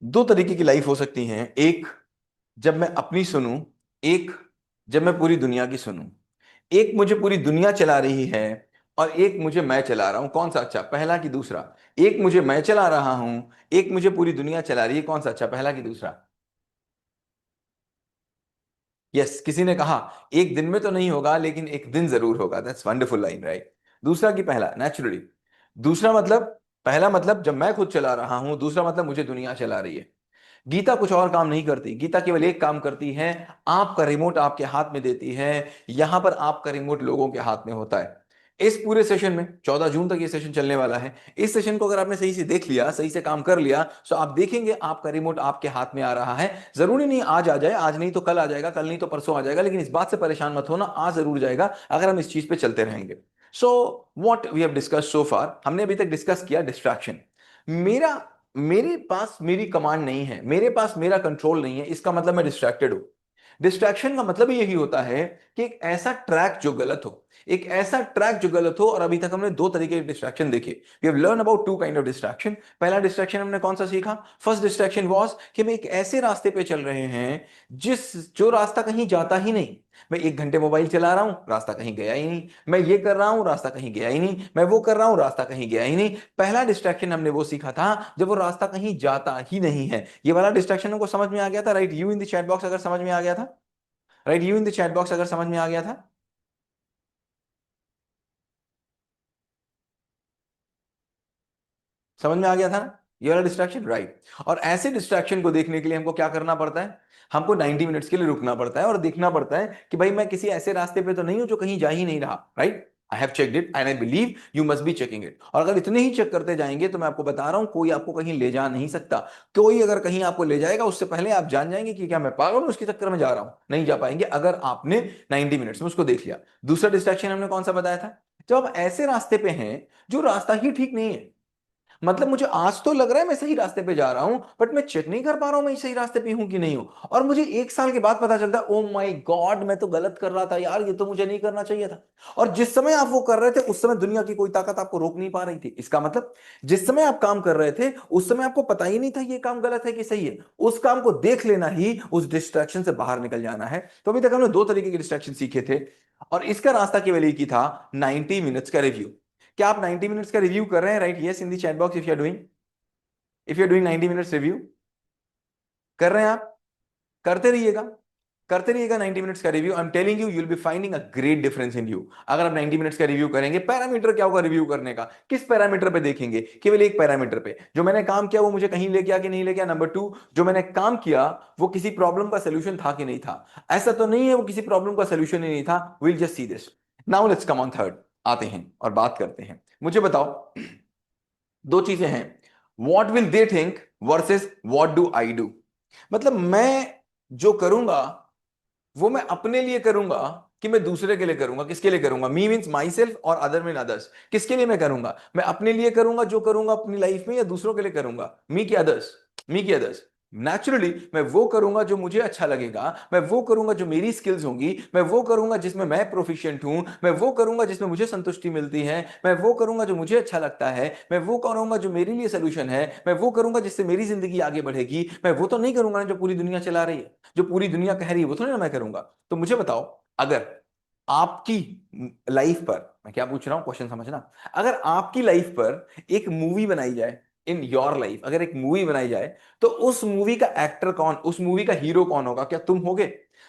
दो तरीके की लाइफ हो सकती है, एक जब मैं अपनी सुनूं, एक जब मैं पूरी दुनिया की सुनूं। एक मुझे पूरी दुनिया चला रही है और एक मुझे मैं चला रहा हूं, कौन सा अच्छा, पहला कि दूसरा? एक मुझे मैं चला रहा हूं, एक मुझे पूरी दुनिया चला रही है, कौन सा अच्छा, पहला कि दूसरा? यस, किसी ने कहा एक दिन में तो नहीं होगा लेकिन एक दिन जरूर होगा। That's wonderful line, right? दूसरा कि पहला, नेचुरली। दूसरा मतलब, पहला मतलब जब मैं खुद चला रहा हूं, दूसरा मतलब मुझे दुनिया चला रही है। गीता कुछ और काम नहीं करती, गीता केवल एक काम करती है, आपका रिमोट आपके हाथ में देती है। यहां पर आपका रिमोट लोगों के हाथ में होता है। इस पूरे सेशन में 14 जून तक ये सेशन चलने वाला है। इस सेशन को अगर आपने सही से देख लिया, सही से काम कर लिया, तो आप देखेंगे आपका रिमोट आपके हाथ में आ रहा है। जरूरी नहीं आज आ जाए, आज नहीं तो कल आ जाएगा, कल नहीं तो परसों आ जाएगा, लेकिन इस बात से परेशान मत होना, आ जरूर जाएगा अगर हम इस चीज पे चलते रहेंगे। So what we have discuss so far, हमने अभी तक डिस्कस किया डिस्ट्रैक्शन। मेरा मेरे पास मेरी कमांड नहीं है, मेरे पास मेरा कंट्रोल नहीं है, इसका मतलब मैं डिस्ट्रैक्टेड हूं। डिस्ट्रैक्शन का मतलब यही होता है कि एक ऐसा ट्रैक जो गलत हो, एक ऐसा ट्रैक जो गलत हो। और अभी तक हमने दो तरीके के डिस्ट्रैक्शन देखे। We have learn about two kind of distraction. पहला डिस्ट्रैक्शन हमने कौन सा सीखा? फर्स्ट डिस्ट्रैक्शन वाज कि हम एक ऐसे रास्ते पे चल रहे हैं जो रास्ता कहीं जाता ही नहीं। मैं 1 घंटे मोबाइल चला रहा हूं, रास्ता कहीं गया ही नहीं। मैं ये कर रहा हूं, रास्ता कहीं गया ही नहीं। मैं वो कर रहा हूं, रास्ता कहीं गया ही नहीं। पहला डिस्ट्रैक्शन हमने वो सीखा था जब वो रास्ता कहीं जाता ही नहीं है। ये वाला डिस्ट्रैक्शन हमको समझ में आ गया था, right? You in the chat box अगर समझ में आ गया था, right? You in the chat box अगर समझ में आ गया था, समझ में आ गया था ना ये वाला डिस्ट्रैक्शन, राइट? और ऐसे डिस्ट्रैक्शन को देखने के लिए हमको क्या करना पड़ता है? हमको 90 मिनट्स के लिए रुकना पड़ता है और देखना पड़ता है कि भाई मैं किसी ऐसे रास्ते पे तो नहीं हूं जो कहीं जा ही नहीं रहा, right? I have checked it and I believe you must be checking it. और अगर इतने ही चेक करते जाएंगे तो मैं आपको बता रहा हूं, कोई आपको कहीं ले जा नहीं सकता। कोई अगर कहीं आपको ले जाएगा उससे पहले आप जान जाएंगे कि क्या मैं पागल हूं, उसके चक्कर में जा रहा हूं। नहीं जा पाएंगे अगर आपने 90 मिनट्स में उसको देख लिया। दूसरा डिस्ट्रैक्शन हमने कौन सा बताया था? जब आप ऐसे रास्ते पे हैं जो रास्ता ही ठीक नहीं है। मतलब मुझे आज तो लग रहा है मैं सही रास्ते पे जा रहा हूं, बट मैं चेक नहीं कर पा रहा हूं मैं सही रास्ते पे हूं कि नहीं हूं। और मुझे 1 साल के बाद पता चलता है, ओ माय गॉड, मैं तो गलत कर रहा था यार, ये तो मुझे नहीं करना चाहिए था। और जिस समय आप वो कर रहे थे उस समय दुनिया की कोई ताकत आपको रोक नहीं पा रही थी। इसका मतलब जिस समय आप काम कर रहे थे उस समय आपको पता ही नहीं था ये काम गलत है कि सही है। उस काम को देख लेना ही उस डिस्ट्रैक्शन से बाहर निकल जाना है। तो अभी तक हमने दो तरीके के डिस्ट्रैक्शन सीखे थे और इसका रास्ता केवल एक ही था, 90 मिनट्स का रिव्यू। क्या आप 90 मिनट्स का रिव्यू कर रहे हैं? Right, yes in the chat box if you are doing, if you are doing 90 minutes review. कर रहे हैं आप? करते रहिएगा, करते रहिएगा 90 मिनट्स का review. I am telling you, you will be finding a great difference in you अगर आप 90 मिनट्स का रिव्यू करेंगे। पैरामीटर क्या होगा रिव्यू करने का? किस पैरामीटर पे देखेंगे? केवल एक पैरामीटर पे, जो मैंने काम किया वो मुझे कहीं ले गया कि नहीं ले गया। नंबर टू, जो मैंने काम किया वो किसी प्रॉब्लम का सोल्यूशन था कि नहीं था। ऐसा तो नहीं है वो किसी प्रॉब्लम का सोल्यूशन ही नहीं था। Will just see this. Now let's come on third, आते हैं और बात करते हैं। मुझे बताओ, दो चीजें हैं, what will they think versus what do I do. मतलब मैं जो करूंगा वो मैं अपने लिए करूंगा कि मैं दूसरे के लिए करूंगा? किसके लिए करूंगा? मी मीन्स माई सेल्फ और अदर मीन अदर्स। किसके लिए मैं करूंगा? मैं अपने लिए करूंगा जो करूंगा अपनी लाइफ में, या दूसरों के लिए करूंगा? मी की अदर्स, मी की अदर्स। नेचुरली मैं वो करूंगा जो मुझे अच्छा लगेगा, मैं वो करूंगा जो मेरी स्किल्स होंगी, मैं वो करूंगा जिसमें मैं प्रोफिशिएंट हूं, मैं वो करूंगा जिसमें मुझे संतुष्टि मिलती है, मैं वो करूंगा जो मुझे अच्छा लगता है, मैं वो करूंगा जो मेरे लिए सोल्यूशन है, मैं वो करूंगा जिससे मेरी जिंदगी आगे बढ़ेगी। मैं वो तो नहीं करूंगा ना जो पूरी दुनिया चला रही है, जो पूरी दुनिया कह रही है वो थोड़ी ना मैं करूंगा। तो मुझे बताओ, अगर आपकी लाइफ पर, मैं क्या पूछ रहा हूं क्वेश्चन समझना, अगर आपकी लाइफ पर एक मूवी बनाई जाए, इन योर लाइफ अगर एक मूवी बनाई जाए, तो उस मूवी का एक्टर कौन, उस मूवी का हीरो कौन होगा? क्या तुम होगे?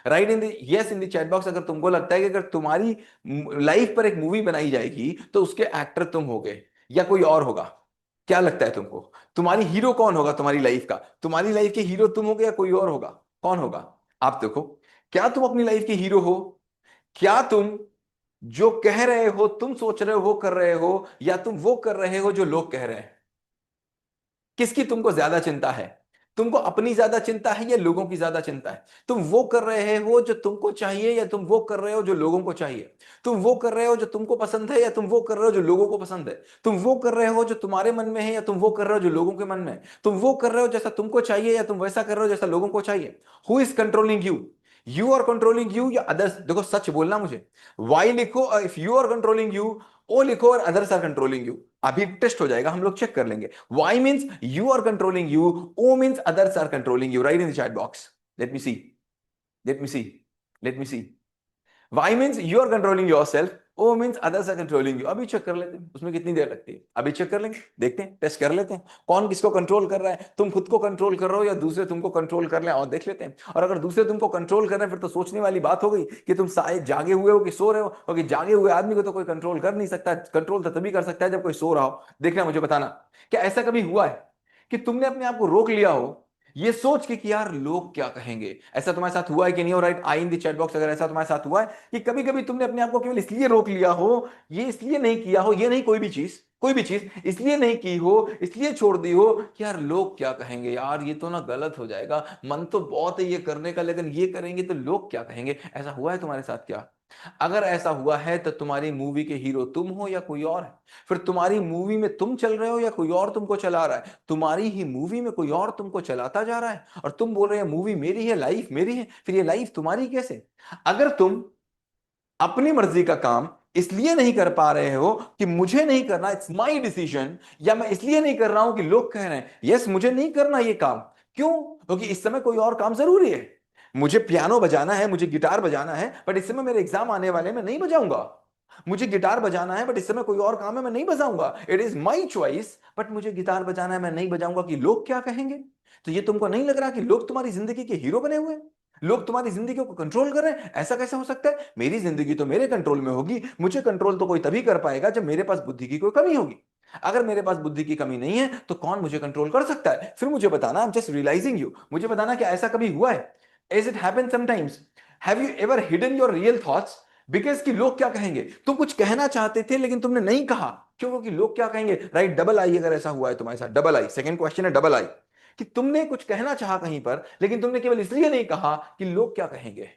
Right in the yes in the chat box अगर तुमको लगता है कि अगर तुम्हारी लाइफ पर एक मूवी बनाई जाएगी तो उसके एक्टर तुम होगे या कोई और होगा। क्या लगता है तुमको, तुम्हारी हीरो कौन होगा तुम्हारी लाइफ का? तुम्हारी लाइफ के हीरो तुम होगे या कोई और होगा? कौन होगा? आप देखो, क्या तुम अपनी लाइफ के हीरो हो? क्या तुम जो कह रहे हो, तुम सोच रहे हो वो कर रहे हो, या तुम वो कर रहे हो जो लोग कह रहे हैं? किसकी तुमको ज्यादा चिंता है? तुमको अपनी ज्यादा चिंता है या लोगों की ज्यादा चिंता है? तुम वो कर रहे हो जो तुमको चाहिए या तुम वो कर रहे हो जो लोगों को चाहिए? तुम वो कर रहे हो जो तुमको पसंद है या तुम वो कर रहे हो जो लोगों को पसंद है? तुम वो कर रहे हो जो तुम्हारे मन में है या तुम वो कर रहे हो जो लोगों के मन में है? तुम वो कर रहे हो जैसा तुमको चाहिए या तुम वैसा कर रहे हो जैसा लोगों को चाहिए? Who is controlling you? You are controlling you या अदर्स? देखो सच बोलना मुझे, वाई लिखो, if you are controlling you, O लिखो और अदर्स आर कंट्रोलिंग यू। अभी टेस्ट हो जाएगा, हम लोग चेक कर लेंगे। Y means you are controlling you, O means others are controlling you. Write in the chat box. Let me see, let me see, let me see. Y means you are controlling yourself, O means others are controlling you. अभी check कर लेते हैं, उसमें कितनी देर लगती है, अभी check कर लेंगे, देखते हैं, टेस्ट कर लेते हैं कौन किसको कंट्रोल कर रहा है। तुम खुद को कंट्रोल कर रहे हो या दूसरे तुमको कंट्रोल कर रहे हैं, और देख लेते हैं। और अगर दूसरे तुमको कंट्रोल कर रहे हैं, फिर तो सोचने वाली बात हो गई कि तुम शायद जागे हुए हो कि सो रहे हो, क्योंकि जागे हुए आदमी को तो कोई कंट्रोल कर नहीं सकता। कंट्रोल तो तभी कर सकता है जब कोई सो रहा हो। देखना, मुझे बताना, क्या ऐसा कभी हुआ है कि तुमने अपने आप को रोक लिया हो ये सोच के कि यार लोग क्या कहेंगे? ऐसा तुम्हारे साथ हुआ है कि नहीं हो? Right, I in the chat box अगर ऐसा तुम्हारे साथ हुआ है कि कभी कभी तुमने अपने आप को केवल इसलिए रोक लिया हो, ये इसलिए नहीं किया हो, ये नहीं, कोई भी चीज, कोई भी चीज इसलिए नहीं की हो, इसलिए छोड़ दी हो कि यार लोग क्या कहेंगे, यार ये तो ना गलत हो जाएगा, मन तो बहुत है ये करने का, लेकिन ये करेंगे तो लोग क्या कहेंगे। ऐसा हुआ है तुम्हारे साथ क्या? अगर ऐसा हुआ है तो तुम्हारी मूवी के हीरो तुम हो या कोई और है? फिर तुम्हारी मूवी में तुम चल रहे हो या कोई और तुमको चला रहा है? तुम्हारी ही मूवी में कोई और तुमको चलाता जा रहा है और तुम बोल रहे हो मूवी मेरी है, लाइफ मेरी है। फिर ये लाइफ तुम्हारी कैसे? अगर तुम अपनी मर्जी का काम इसलिए नहीं कर पा रहे हो कि मुझे नहीं करना, इट्स माई डिसीजन, या मैं इसलिए नहीं कर रहा हूं कि लोग कह रहे हैं, यस मुझे नहीं करना ये काम, क्यों? क्योंकि इस समय कोई और काम जरूरी है। मुझे पियानो बजाना है, मुझे गिटार बजाना है, बट इस समय मेरे एग्जाम आने वाले, मैं नहीं बजाऊंगा। मुझे गिटार बजाना है बट इस समय कोई और काम है, मैं नहीं बजाऊंगा। It is my choice, but मुझे गिटार बजाना है, मैं नहीं बजाऊंगा कि लोग क्या कहेंगे। तो ये तुमको नहीं लग रहा कि लोग तुम्हारी जिंदगी के हीरो बने हुए हैं? लोग तुम्हारी जिंदगी को कंट्रोल कर रहे हैं? ऐसा कैसे हो सकता है? मेरी जिंदगी तो मेरे कंट्रोल में होगी। मुझे कंट्रोल तो कोई तभी कर पाएगा जब मेरे पास बुद्धि की कोई कमी होगी। अगर मेरे पास बुद्धि की कमी नहीं है तो कौन मुझे कंट्रोल कर सकता है? फिर मुझे बताना, I am just realising you, मुझे बताना कि ऐसा कभी हुआ है? Is it happen sometimes? Have you ever hidden your real thoughts because कि लोग क्या कहेंगे? तुम कुछ कहना चाहते थे लेकिन तुमने नहीं कहा, क्यों? क्योंकि लोग क्या कहेंगे। राइट, डबल आई, अगर ऐसा हुआ है तुम्हारे साथ, डबल आई, सेकंड क्वेश्चन है डबल आई, कि तुमने कुछ कहना चाहा कहीं पर लेकिन तुमने केवल इसलिए नहीं कहा कि लोग क्या कहेंगे।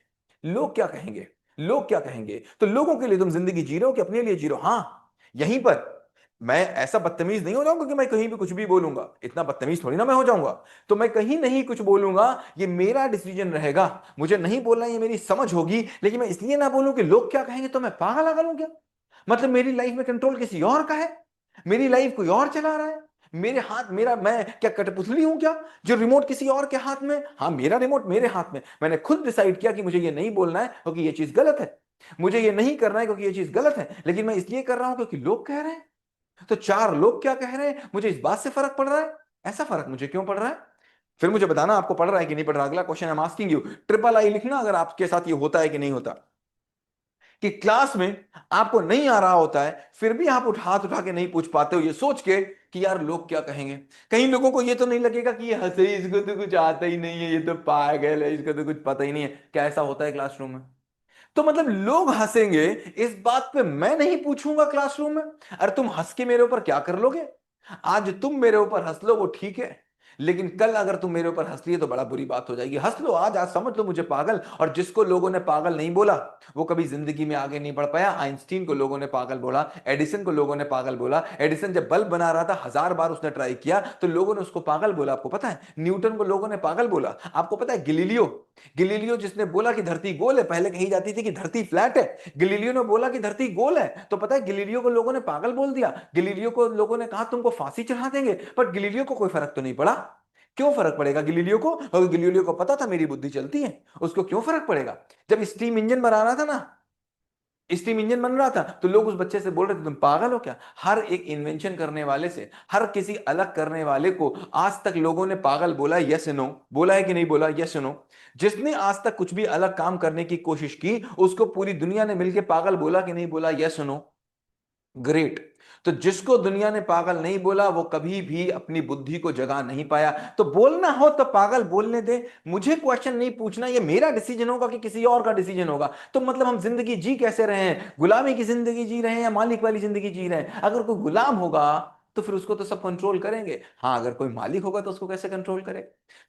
लोग क्या कहेंगे, लोग क्या कहेंगे। तो लोगों के लिए तुम जिंदगी जी रहे हो कि अपने लिए जी रहे हो? हाँ, यहीं पर मैं ऐसा बदतमीज नहीं हो जाऊंगा कि मैं कहीं भी कुछ भी बोलूंगा, इतना बदतमीज थोड़ी ना मैं हो जाऊंगा। तो मैं कहीं नहीं कुछ बोलूंगा, ये मेरा डिसीजन रहेगा। मुझे नहीं बोलना, ये मेरी समझ होगी, लेकिन मैं इसलिए ना बोलूं कि लोग क्या कहेंगे तो मैं पागल आगल हूं क्या? मतलब मेरी लाइफ में कंट्रोल किसी और का है, मेरी लाइफ कोई और चला रहा है, मेरे हाथ, मेरा, मैं क्या कठपुतली हूं क्या जो रिमोट किसी और के हाथ में? हाँ, मेरा रिमोट मेरे हाथ में, मैंने खुद डिसाइड किया कि मुझे ये नहीं बोलना है क्योंकि ये चीज गलत है, मुझे ये नहीं करना है क्योंकि ये चीज गलत है, लेकिन मैं इसलिए कर रहा हूं क्योंकि लोग कह रहे हैं। तो चार लोग क्या कह रहे हैं, मुझे इस बात से फर्क पड़ रहा है? ऐसा फर्क मुझे क्यों पड़ रहा है? फिर मुझे बताना आपको पड़ रहा है कि नहीं पड़ रहा। अगला question I am asking you, triple I लिखना अगर आपके साथ ये होता है कि नहीं होता, कि क्लास में आपको नहीं आ रहा होता है फिर भी आप हाथ उठा के नहीं पूछ पाते हो ये सोच के कि यार लोग क्या कहेंगे। कई लोगों को ये तो नहीं लगेगा कि ये हंसे, इसको तो कुछ आता ही नहीं है, ये तो पागल है, इसको तो कुछ पता ही नहीं है। क्या ऐसा होता है क्लासरूम में? तो मतलब लोग हंसेंगे इस बात पे मैं नहीं पूछूंगा क्लासरूम में। अरे तुम हंस के मेरे ऊपर क्या कर लोगे? आज तुम मेरे ऊपर हंस लो वो ठीक है, लेकिन कल अगर तुम मेरे ऊपर हंस लिए तो बड़ा बुरी बात हो जाएगी। हंस लो आज, आज समझ लो मुझे पागल। और जिसको लोगों ने पागल नहीं बोला वो कभी जिंदगी में आगे नहीं बढ़ पाया। आइंस्टीन को लोगों ने पागल बोला, एडिसन को लोगों ने पागल बोला। एडिसन जब बल्ब बना रहा था 1000 बार उसने ट्राई किया तो लोगों ने उसको पागल बोला, आपको पता है। न्यूटन को लोगों ने पागल बोला, आपको पता है। गिलीलियो, गिलीलियो जिसने बोला कि धरती गोल है, पहले कही जाती थी कि धरती फ्लैट है, गिलीलियो ने बोला कि धरती गोल है, तो पता है गिलीलियो को लोगों ने पागल बोल दिया। गिलीलियो को लोगों ने कहा तुमको फांसी चढ़ा देंगे, पर गिलीलियो को कोई फर्क तो नहीं पड़ा। क्यों फर्क पड़ेगा गिलीलियो को? और गिलीलियो को पता था मेरी बुद्धि चलती है, उसको क्यों फर्क पड़ेगा? जब स्टीम इंजन बना रहा था ना, स्टीम इंजन बन रहा था तो लोग उस बच्चे से बोल रहे थे तुम पागल हो क्या? हर एक इन्वेंशन करने वाले से, हर किसी अलग करने वाले को आज तक लोगों ने पागल बोला है, यस नो? बोला है कि नहीं बोला, यस नो? जिसने आज तक कुछ भी अलग काम करने की कोशिश की उसको पूरी दुनिया ने मिलकर पागल बोला कि नहीं बोला, यस नो? ग्रेट। तो जिसको दुनिया ने पागल नहीं बोला वो कभी भी अपनी बुद्धि को जगा नहीं पाया। तो बोलना हो तो पागल बोलने दे, मुझे क्वेश्चन नहीं पूछना, ये मेरा डिसीजन होगा कि किसी और का डिसीजन होगा। तो मतलब हम जिंदगी जी कैसे रहे हैं? गुलामी की जिंदगी जी रहे हैं या मालिक वाली जिंदगी जी रहे हैं? अगर कोई गुलाम होगा तो फिर उसको तो सब कंट्रोल करेंगे। हाँ, अगर कोई मालिक होगा तो उसको कैसे कंट्रोल करे?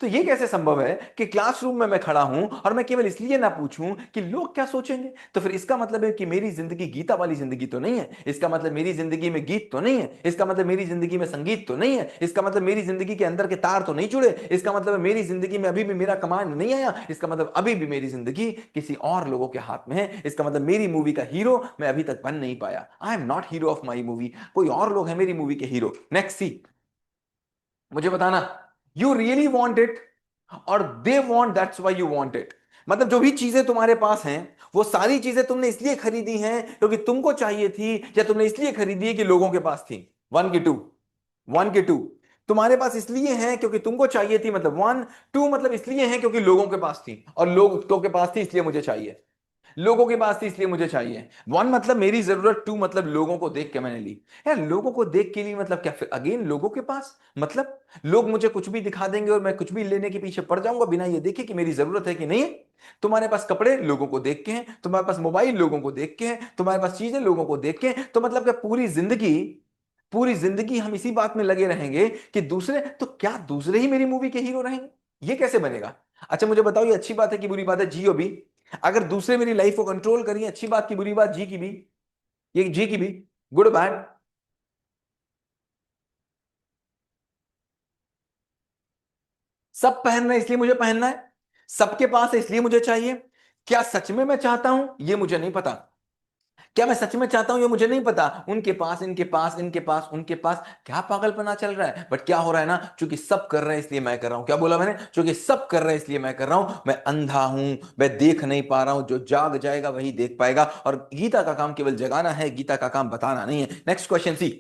तो ये कैसे संभव है कि क्लासरूम में मैं खड़ा हूं और मैं केवल इसलिए ना पूछूं कि लोग क्या सोचेंगे? तो फिर इसका मतलब है कि मेरी जिंदगी गीता वाली जिंदगी तो नहीं है, इसका मतलब मेरी जिंदगी में गीत तो नहीं है, इसका मतलब मेरी जिंदगी में संगीत तो नहीं है, इसका मतलब मेरी जिंदगी के अंदर के तार तो नहीं जुड़े, इसका मतलब मेरी जिंदगी में अभी भी मेरा कमांड नहीं आया, इसका मतलब अभी भी मेरी जिंदगी किसी और लोगों के हाथ में है, इसका मतलब मेरी मूवी का हीरो मैं अभी तक बन नहीं पाया। I am not hero of my movie, कोई और लोग हैं मेरी मूवी के हीरो। नेक्स्ट सी, मुझे बताना, यू रियली वॉन्ट इट और they want that's why you want it. मतलब जो भी चीजें तुम्हारे पास हैं वो सारी चीजें तुमने इसलिए खरीदी हैं क्योंकि तुमको चाहिए थी, या तुमने इसलिए खरीदी है कि लोगों के पास थी? वन की टू, वन के टू। तुम्हारे पास इसलिए है क्योंकि तुमको चाहिए थी, मतलब वन। टू मतलब इसलिए है क्योंकि लोगों के पास थी, और लोगों के पास थी इसलिए मुझे चाहिए। लोगों के पास थी इसलिए मुझे चाहिए। वन मतलब मेरी जरूरत, टू मतलब लोगों को देख के मैंने ली। यार लोगों को देख के लिए मतलब क्या? फिर अगेन लोगों के पास मतलब लोग मुझे कुछ भी दिखा देंगे और मैं कुछ भी लेने के पीछे पड़ जाऊंगा बिना ये देखे कि मेरी जरूरत है कि नहीं है। तुम्हारे पास कपड़े लोगों को देख के हैं, तुम्हारे पास मोबाइल लोगों को देख के हैं, तुम्हारे पास चीजें लोगों को देख के हैं। तो मतलब क्या पूरी जिंदगी हम इसी बात में लगे रहेंगे कि दूसरे, तो क्या दूसरे ही मेरी मूवी के हीरो रहेंगे? ये कैसे बनेगा? अच्छा मुझे बताओ, ये अच्छी बात है कि बुरी बात है? जियो भी, अगर दूसरे मेरी लाइफ को कंट्रोल करिए, अच्छी बात की बुरी बात, जी की भी, ये जी की भी, गुड बैड। सब पहन रहे हैं इसलिए मुझे पहनना है, सबके पास है इसलिए मुझे चाहिए। क्या सच में मैं चाहता हूं ये मुझे नहीं पता, क्या मैं सच में चाहता हूं ये मुझे नहीं पता। उनके पास, इनके पास, इनके पास, उनके पास, क्या पागलपना चल रहा है? बट क्या हो रहा है ना, चूंकि सब कर रहे हैं इसलिए मैं कर रहा हूं। क्या बोला मैंने? चूंकि सब कर रहे हैं इसलिए मैं कर रहा हूं। मैं अंधा हूं, मैं देख नहीं पा रहा हूं, जो जाग जाएगा वही देख पाएगा। और गीता का काम केवल जगाना है, गीता का काम बताना नहीं है। Next question C,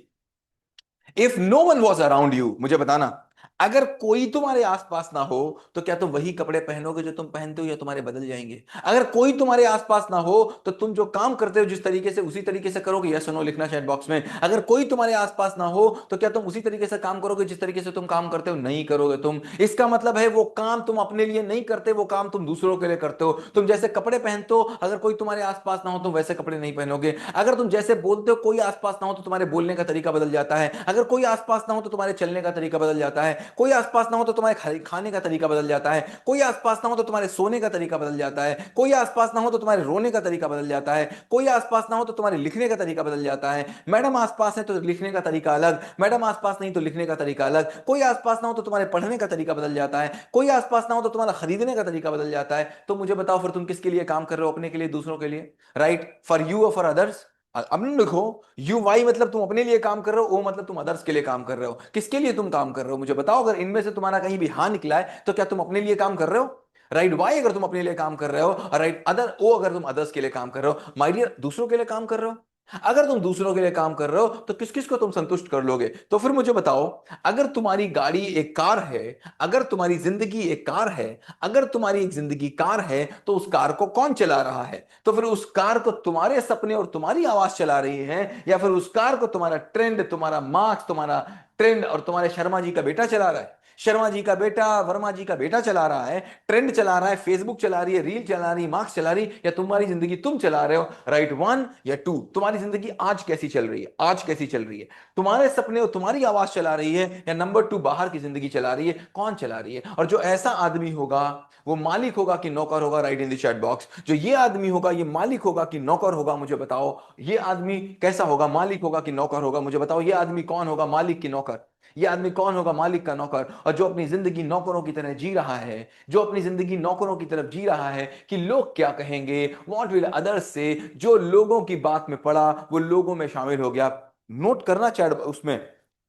if no one was around you, मुझे बताना, अगर कोई तुम्हारे आसपास ना हो तो क्या तुम वही कपड़े पहनोगे जो तुम पहनते हो, या तुम्हारे बदल जाएंगे? अगर कोई तुम्हारे आसपास ना हो तो तुम जो काम करते हो जिस तरीके से, उसी तरीके से करोगे? यस नो लिखना चैट बॉक्स में। अगर कोई तुम्हारे आसपास ना हो तो क्या तुम उसी तरीके से काम करोगे जिस तरीके से तुम काम करते हो? नहीं करोगे तुम। इसका मतलब है वो काम तुम अपने लिए नहीं करते, वो काम तुम दूसरों के लिए करते हो। तुम जैसे कपड़े पहनते हो, अगर कोई तुम्हारे आसपास ना हो तो वैसे कपड़े नहीं पहनोगे। अगर तुम जैसे बोलते हो, कोई आसपास ना हो तो तुम्हारे बोलने का तरीका बदल जाता है। अगर कोई आसपास ना हो तो तुम्हारे चलने का तरीका बदल जाता है। कोई आसपास ना हो तो तुम्हारे खाने का तरीका बदल जाता है। कोई आसपास ना हो तो तुम्हारे सोने का तरीका बदल जाता है। कोई आसपास ना हो तो तुम्हारे रोने का तरीका बदल जाता है। कोई आसपास ना हो तो तुम्हारे लिखने का तरीका बदल जाता है। मैडम आसपास है तो लिखने का तरीका अलग, मैडम आसपास नहीं तो लिखने का तरीका अलग। कोई आसपास ना हो तो तुम्हारे पढ़ने का तरीका बदल जाता है। कोई आसपास ना हो तो तुम्हारा खरीदने का तरीका बदल जाता है। तो मुझे बताओ फिर तुम किसके लिए काम कर रहे हो? अपने के लिए, दूसरों के लिए? राइट, फॉर यू और फॉर अदर्स। अब न लिखो, यू वाई मतलब तुम अपने लिए काम कर रहे हो, ओ मतलब तुम अदर्स के लिए काम कर रहे हो। किसके लिए तुम काम कर रहे हो मुझे बताओ? अगर इनमें से तुम्हारा कहीं भी हाँ निकला है तो क्या तुम अपने लिए काम कर रहे हो? राइट, वाई अगर तुम अपने लिए काम कर रहे हो, राइट अदर, ओ अगर तुम अदर्स के लिए काम कर रहे हो, माय डियर दूसरों के लिए काम कर रहे हो। अगर तुम दूसरों के लिए काम कर रहे हो तो किस किस को तुम संतुष्ट कर लोगे? तो फिर मुझे बताओ, अगर तुम्हारी गाड़ी एक कार है, अगर तुम्हारी जिंदगी एक कार है, अगर तुम्हारी एक जिंदगी कार है, तो उस कार को कौन चला रहा है? तो फिर उस कार को तुम्हारे सपने और तुम्हारी आवाज चला रही है, या फिर उस कार को तुम्हारा ट्रेंड, तुम्हारा मार्क्स, तुम्हारा ट्रेंड और तुम्हारे शर्मा जी का बेटा चला रहा है? शर्मा जी का बेटा, वर्मा जी का बेटा चला रहा है, ट्रेंड चला रहा है, फेसबुक चला रही है, रील चला रही है, मार्क्स चला रही है, या तुम्हारी जिंदगी तुम चला रहे हो? राइट, वन या टू। तुम्हारी जिंदगी आज कैसी चल रही है? आज कैसी चल रही है? तुम्हारे सपने और तुम्हारी आवाज चला रही है, या नंबर टू बाहर की जिंदगी चला रही है? कौन चला रही है? और जो ऐसा आदमी होगा वो मालिक होगा कि नौकर होगा? Right in the chat box. जो ये आदमी होगा ये मालिक होगा कि नौकर होगा? मुझे बताओ, ये आदमी कैसा होगा? मालिक होगा कि नौकर होगा? मुझे बताओ, ये आदमी कौन होगा, मालिक की नौकर? ये आदमी कौन होगा, मालिक का नौकर? और जो अपनी जिंदगी नौकरों की तरह जी रहा है, जो अपनी जिंदगी नौकरों की तरफ जी रहा है कि लोग क्या कहेंगे, व्हाट विल अदर्स से, जो लोगों की बात में पड़ा वो लोगों में शामिल हो गया। नोट करना चैट उसमें,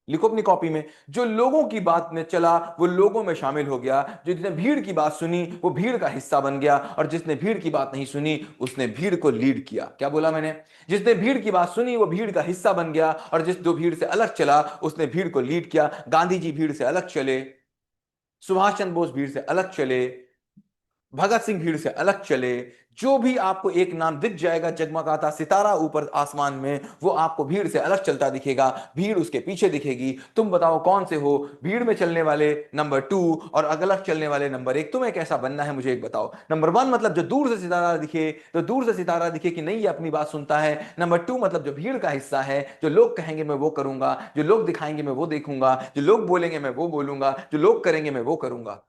लिखो अपनी कॉपी में, जो लोगों की बात में चला वो लोगों में शामिल हो गया। जो जिसने भीड़ की बात सुनी वो भीड़ का हिस्सा बन गया, और जिसने भीड़ की बात नहीं सुनी उसने भीड़ को लीड किया। क्या बोला मैंने? जिसने भीड़ की बात सुनी वो भीड़ का हिस्सा बन गया, और जिस जो भीड़ से अलग चला उसने भीड़ को लीड किया। गांधी जी भीड़ से अलग चले, सुभाष चंद्र बोस भीड़ से अलग चले, भगत सिंह भीड़ से अलग चले, जो भी आपको एक नाम दिख जाएगा जगमगाता सितारा ऊपर आसमान में, वो आपको भीड़ से अलग चलता दिखेगा, भीड़ उसके पीछे दिखेगी। तुम बताओ कौन से हो, भीड़ में चलने वाले नंबर 2 और अलग चलने वाले नंबर 1। तुम्हें कैसा बनना है मुझे एक बताओ। नंबर 1 मतलब जो दूर से सितारा दिखे, तो दूर से सितारा दिखे कि नहीं ये अपनी बात सुनता है। नंबर 2 मतलब जो भीड़ का हिस्सा है, जो लोग कहेंगे मैं वो करूंगा, जो लोग दिखाएंगे मैं वो देखूंगा, जो लोग बोलेंगे मैं वो बोलूंगा, जो लोग करेंगे मैं वो करूंगा।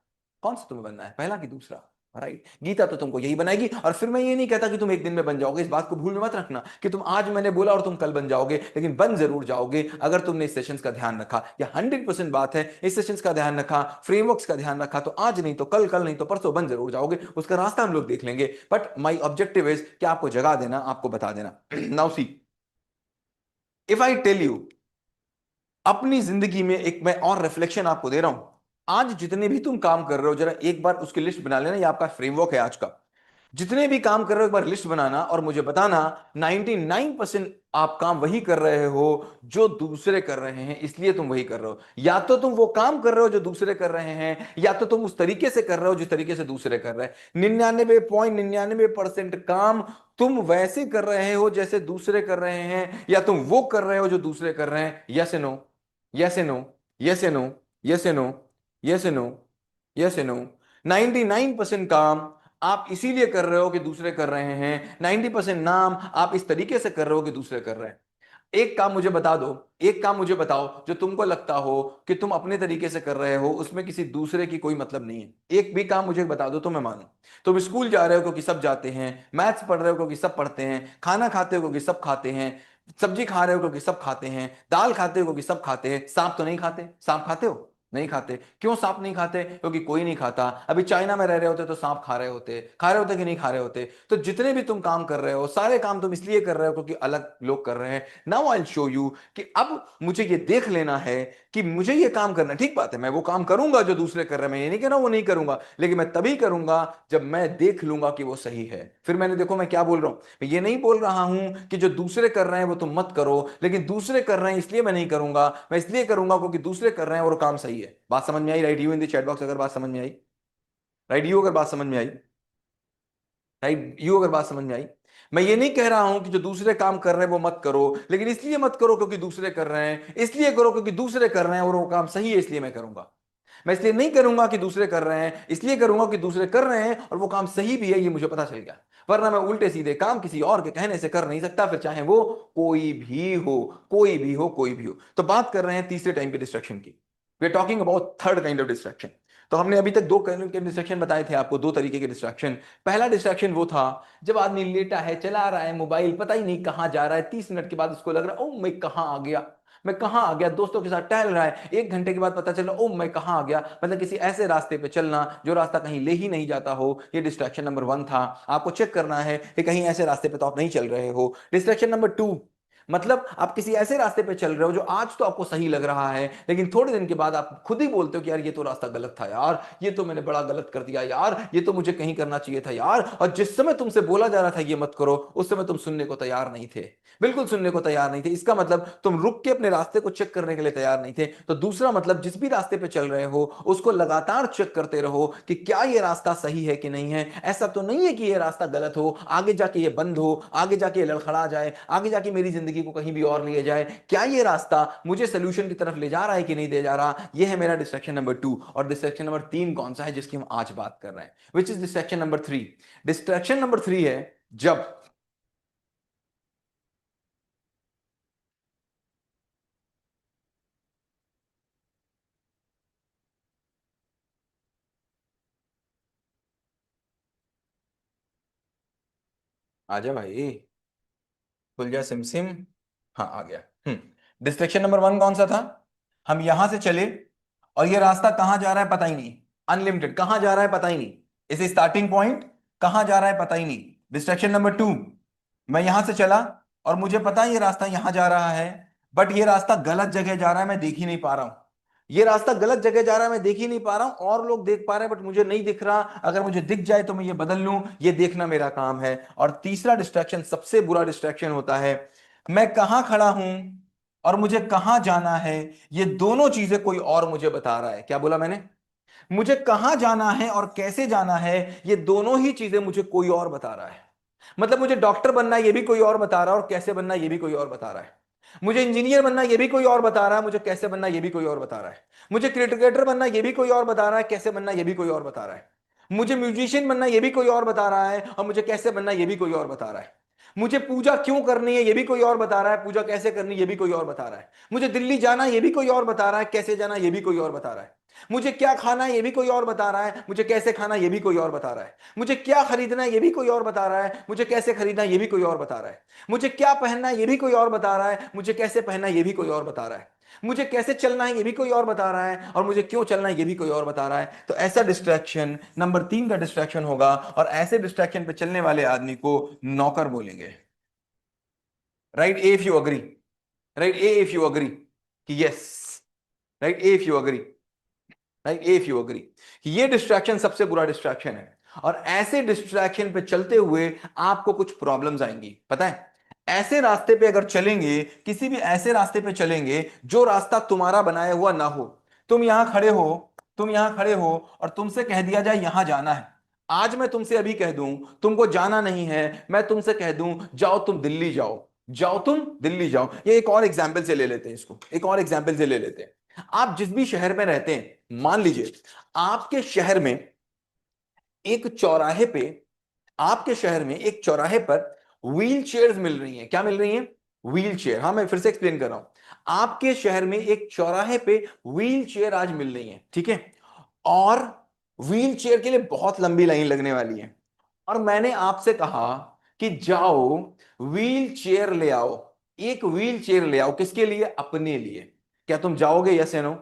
कौन सा तुम्हें बनना है, पहला कि दूसरा? राइट, गीता तो तुमको यही बनाएगी। और फिर मैं ये नहीं कहता कि तुम एक दिन में बन जाओगे, इस बात को भूल में मत रखना कि तुम आज मैंने बोला और तुम कल बन जाओगे, लेकिन बन जरूर जाओगे अगर तुमने इस सेशंस का ध्यान रखा। या 100% बात है, इस सेशंस का ध्यान रखा, फ्रेमवर्क्स का ध्यान रखा, तो आज नहीं तो कल, कल नहीं तो परसों बन जरूर जाओगे। उसका रास्ता हम लोग देख लेंगे, बट माई ऑब्जेक्टिव इज कि आपको जगा देना, आपको बता देना। Now see, if I tell you, अपनी जिंदगी में एक मैं और रिफ्लेक्शन आपको दे रहा हूं। आज जितने भी तुम काम कर रहे हो, जरा एक बार उसकी लिस्ट बना लेना, ये आपका फ्रेमवर्क है आज का। जितने भी काम कर रहे हो एक बार लिस्ट बनाना और मुझे बताना 99% आप काम वही कर रहे हो जो दूसरे कर रहे हैं, इसलिए तुम वही कर रहे हो। या तो तुम वो काम कर रहे हो जो दूसरे कर रहे हैं, या तो तुम उस तरीके से कर रहे हो जिस तरीके से दूसरे कर रहे हैं। 99.99% काम तुम वैसे कर रहे हो जैसे दूसरे कर रहे हैं, या तुम वो कर रहे हो जो दूसरे कर रहे हैं। Yes no, yes no, yes no, yes no, yes no, yes no. 99% काम आप इसीलिए कर रहे हो कि दूसरे कर रहे हैं, 90% नाम आप इस तरीके से कर रहे हो कि दूसरे कर रहे हैं। एक काम मुझे बता दो, एक काम मुझे बताओ जो तुमको लगता हो कि तुम अपने तरीके से कर रहे हो, उसमें किसी दूसरे की कोई मतलब नहीं है। एक भी काम मुझे बता दो तो मैं मानूं। तुम स्कूल जा रहे हो क्योंकि सब जाते हैं, मैथ्स पढ़ रहे हो क्योंकि सब पढ़ते हैं, खाना खाते हो क्योंकि सब खाते हैं, सब्जी खा रहे हो क्योंकि सब खाते हैं, दाल खाते हो क्योंकि सब खाते हैं। सांप तो नहीं खाते, सांप खाते हो? नहीं खाते। क्यों सांप नहीं खाते? क्योंकि कोई नहीं खाता। अभी चाइना में रह रहे होते तो सांप खा रहे होते कि नहीं खा रहे होते? तो जितने भी तुम काम कर रहे हो, सारे काम तुम इसलिए कर रहे हो क्योंकि अलग लोग कर रहे हैं। Now I will show you कि अब मुझे ये देख लेना है कि मुझे ये काम करना है। ठीक बात है, मैं वो काम करूंगा जो दूसरे कर रहे हैं, मैं ये नहीं कह रहा वो नहीं करूंगा, लेकिन मैं तभी करूंगा जब मैं देख लूंगा कि वो सही है। फिर मैंने देखो मैं क्या बोल रहा हूं, मैं ये नहीं बोल रहा हूं कि जो दूसरे कर रहे हैं वो तुम मत करो, लेकिन दूसरे कर रहे हैं इसलिए मैं नहीं करूंगा, मैं इसलिए करूंगा क्योंकि दूसरे कर रहे हैं और वो काम सही है। बात समझ में आई? Write you in the chat box अगर बात समझ में आई। राइट यू अगर बात समझ में आई। राइट यू अगर बात समझ में आई। मैं ये नहीं कह रहा हूं कि जो दूसरे काम कर रहे हैं वो मत करो, लेकिन इसलिए मत करो क्योंकि दूसरे कर रहे हैं, इसलिए करो क्योंकि दूसरे कर रहे हैं और वो काम सही है इसलिए मैं करूंगा। मैं इसलिए नहीं करूंगा कि दूसरे कर रहे हैं, इसलिए करूंगा कि दूसरे कर रहे हैं और वो काम सही भी है, ये मुझे पता चल गया। वरना मैं उल्टे सीधे काम किसी और के कहने से कर नहीं सकता, फिर चाहे वो कोई भी हो, कोई भी हो, कोई भी हो। तो बात कर रहे हैं तीसरे टाइम के डिस्ट्रैक्शन की। We are talking about third kind of distraction. तो हमने अभी तक दो काइंड के डिस्ट्रैक्शन बताए थे आपको, दो तरीके के डिस्ट्रैक्शन। पहला डिस्ट्रैक्शन वो था जब आदमी लेटा है, चला रहा है मोबाइल, पता ही नहीं कहां जा रहा है, 30 मिनट के बाद उसको लग रहा है ओ मैं कहां आ गया, मैं कहां आ गया। दोस्तों के साथ टहल रहा है, 1 घंटे के बाद पता चला ओ मैं कहां आ गया। मतलब किसी ऐसे रास्ते पे चलना जो रास्ता कहीं ले ही नहीं जाता हो। ये डिस्ट्रैक्शन नंबर 1 था। आपको चेक करना है कि कहीं ऐसे रास्ते पे तो आप नहीं चल रहे हो। डिस्ट्रैक्शन नंबर 2, मतलब आप किसी ऐसे रास्ते पे चल रहे हो जो आज तो आपको सही लग रहा है, लेकिन थोड़े दिन के बाद आप खुद ही बोलते हो कि यार ये तो रास्ता गलत था यार, ये तो मैंने बड़ा गलत कर दिया यार, ये तो मुझे कहीं करना चाहिए था यार। और जिस समय तुमसे बोला जा रहा था ये मत करो, उस समय तुम सुनने को तैयार नहीं थे, बिल्कुल सुनने को तैयार नहीं थे। इसका मतलब तुम रुक के अपने रास्ते को चेक करने के लिए तैयार नहीं थे। तो दूसरा मतलब जिस भी रास्ते पे चल रहे हो उसको लगातार चेक करते रहो कि क्या ये रास्ता सही है कि नहीं है। ऐसा तो नहीं है कि ये रास्ता गलत हो, आगे जाके ये बंद हो, आगे जाके ये लड़खड़ा जाए, आगे जाके मेरी जिंदगी को कहीं भी और ले जाए। क्या ये रास्ता मुझे सोल्यूशन की तरफ ले जा रहा है कि नहीं ले जा रहा? ये है मेरा डिस्ट्रैक्शन नंबर 2। और डिस्ट्रैक्शन नंबर 3 कौन सा है जिसकी हम आज बात कर रहे हैं, which is distraction number 3। Distraction number 3 है जब, आजा भाई, खुल जा सिम सिम। हाँ आ गया। डिस्ट्रैक्शन नंबर 1 कौन सा था? हम यहां से चले और ये रास्ता कहां जा रहा है पता ही नहीं, अनलिमिटेड, कहां जा रहा है पता ही नहीं, इसे स्टार्टिंग पॉइंट कहां जा रहा है पता ही नहीं। डिस्ट्रैक्शन नंबर 2, मैं यहां से चला और मुझे पता है ये रास्ता यहां जा रहा है, बट ये रास्ता गलत जगह जा रहा है, मैं देख ही नहीं पा रहा हूं। ये रास्ता गलत जगह जा रहा है, मैं देख ही नहीं पा रहा हूं, और लोग देख पा रहे हैं बट मुझे नहीं दिख रहा। अगर मुझे दिख जाए तो मैं ये बदल लूं, ये देखना मेरा काम है। और तीसरा डिस्ट्रैक्शन सबसे बुरा डिस्ट्रैक्शन होता है, मैं कहां खड़ा हूं और मुझे कहां जाना है, ये दोनों चीजें कोई और मुझे बता रहा है। क्या बोला मैंने? मुझे कहां जाना है और कैसे जाना है, ये दोनों ही चीजें मुझे कोई और बता रहा है। मतलब मुझे डॉक्टर बनना है ये भी कोई और बता रहा है, और कैसे बनना है ये भी कोई और बता रहा है। मुझे इंजीनियर बनना है ये भी कोई और बता रहा है, मुझे कैसे बनना है ये भी कोई और बता रहा है। मुझे क्रिकेटर बनना है ये भी कोई और बता रहा है, कैसे बनना है ये भी कोई और बता रहा है। मुझे म्यूजिशियन बनना है ये भी कोई और बता रहा है, और मुझे कैसे बनना है ये भी कोई और बता रहा है। मुझे पूजा क्यों करनी है ये भी कोई और बता रहा है, पूजा कैसे करनी है ये भी कोई और बता रहा है। मुझे दिल्ली जाना है ये भी कोई और बता रहा है, कैसे जाना ये भी कोई और बता रहा है। मुझे क्या खाना है ये भी कोई और बता रहा है, मुझे कैसे खाना ये भी कोई और बता रहा है। मुझे क्या खरीदना है ये भी कोई और बता रहा है, मुझे कैसे खरीदना ये भी कोई और बता रहा है। मुझे क्या पहनना है ये भी कोई और बता रहा है, मुझे कैसे पहनना ये भी कोई और बता रहा है। मुझे कैसे चलना है ये भी कोई और बता रहा है, और मुझे क्यों चलना है ये भी कोई और बता रहा है। तो ऐसा डिस्ट्रैक्शन नंबर 3 का डिस्ट्रैक्शन होगा, और ऐसे डिस्ट्रैक्शन पे चलने वाले आदमी को नौकर बोलेंगे। Write, A if you agree. Write, A if you agree कि yes. Write, A if you agree. Write, if you agree कि ये डिस्ट्रैक्शन सबसे बुरा डिस्ट्रैक्शन है। और ऐसे डिस्ट्रैक्शन पे चलते हुए आपको कुछ प्रॉब्लम्स आएंगी, पता है। ऐसे रास्ते पे अगर चलेंगे, किसी भी ऐसे रास्ते पे चलेंगे जो रास्ता तुम्हारा बनाया हुआ ना हो। तुम यहां खड़े हो, तुम यहां खड़े हो, और तुमसे कह दिया जाए यहां जाना है। आज मैं तुमसे अभी कह दूं तुमको जाना नहीं है, मैं तुमसे कह दूं जाओ तुम दिल्ली जाओ, जाओ तुम दिल्ली जाओ। ये एक और एग्जाम्पल से ले लेते हैं, इसको एक और एग्जाम्पल से ले लेते हैं। आप जिस भी शहर में रहते हैं, मान लीजिए आपके शहर में एक चौराहे पे, आपके शहर में एक चौराहे पर व्हील चेयर्स मिल रही हैं। क्या मिल रही हैं? Wheel chair. हाँ, मैं फिर से एक्सप्लेन कर रहा हूं। आपके शहर में एक चौराहे पे व्हील चेयर आज मिल रही हैं, ठीक है। और व्हील चेयर के लिए बहुत लंबी लाइन लगने वाली है। और मैंने आपसे कहा कि जाओ व्हील चेयर ले आओ, एक व्हील चेयर ले आओ। किसके लिए? अपने लिए। क्या तुम जाओगे? यस या नो?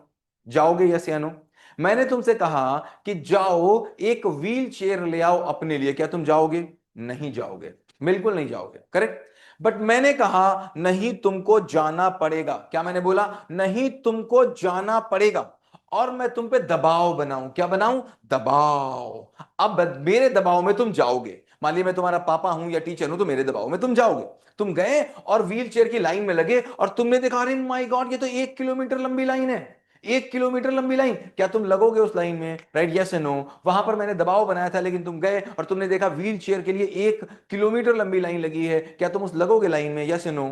जाओगे? यस या नो? मैंने तुमसे कहा कि जाओ एक व्हील चेयर ले आओ अपने लिए। क्या तुम जाओगे? नहीं जाओगे, बिल्कुल नहीं जाओगे, करेक्ट। बट मैंने कहा नहीं, तुमको जाना पड़ेगा। क्या मैंने बोला? नहीं, तुमको जाना पड़ेगा। और मैं तुम पे दबाव बनाऊं। क्या बनाऊं? दबाव। अब मेरे दबाव में तुम जाओगे। मान लीजिए मैं तुम्हारा पापा हूं या टीचर हूं, तो मेरे दबाव में तुम जाओगे। तुम गए और व्हील चेयर की लाइन में लगे, और तुमने देखा अरे माय गॉड, ये तो 1 किलोमीटर लंबी लाइन है। 1 किलोमीटर लंबी लाइन। क्या तुम लगोगे उस लाइन में? राइट, यस या नो? वहां पर मैंने दबाव बनाया था, लेकिन तुम गए और तुमने देखा व्हील चेयर के लिए 1 किलोमीटर लंबी लाइन लगी है। क्या तुम उस लगोगे लाइन में? यस या नो?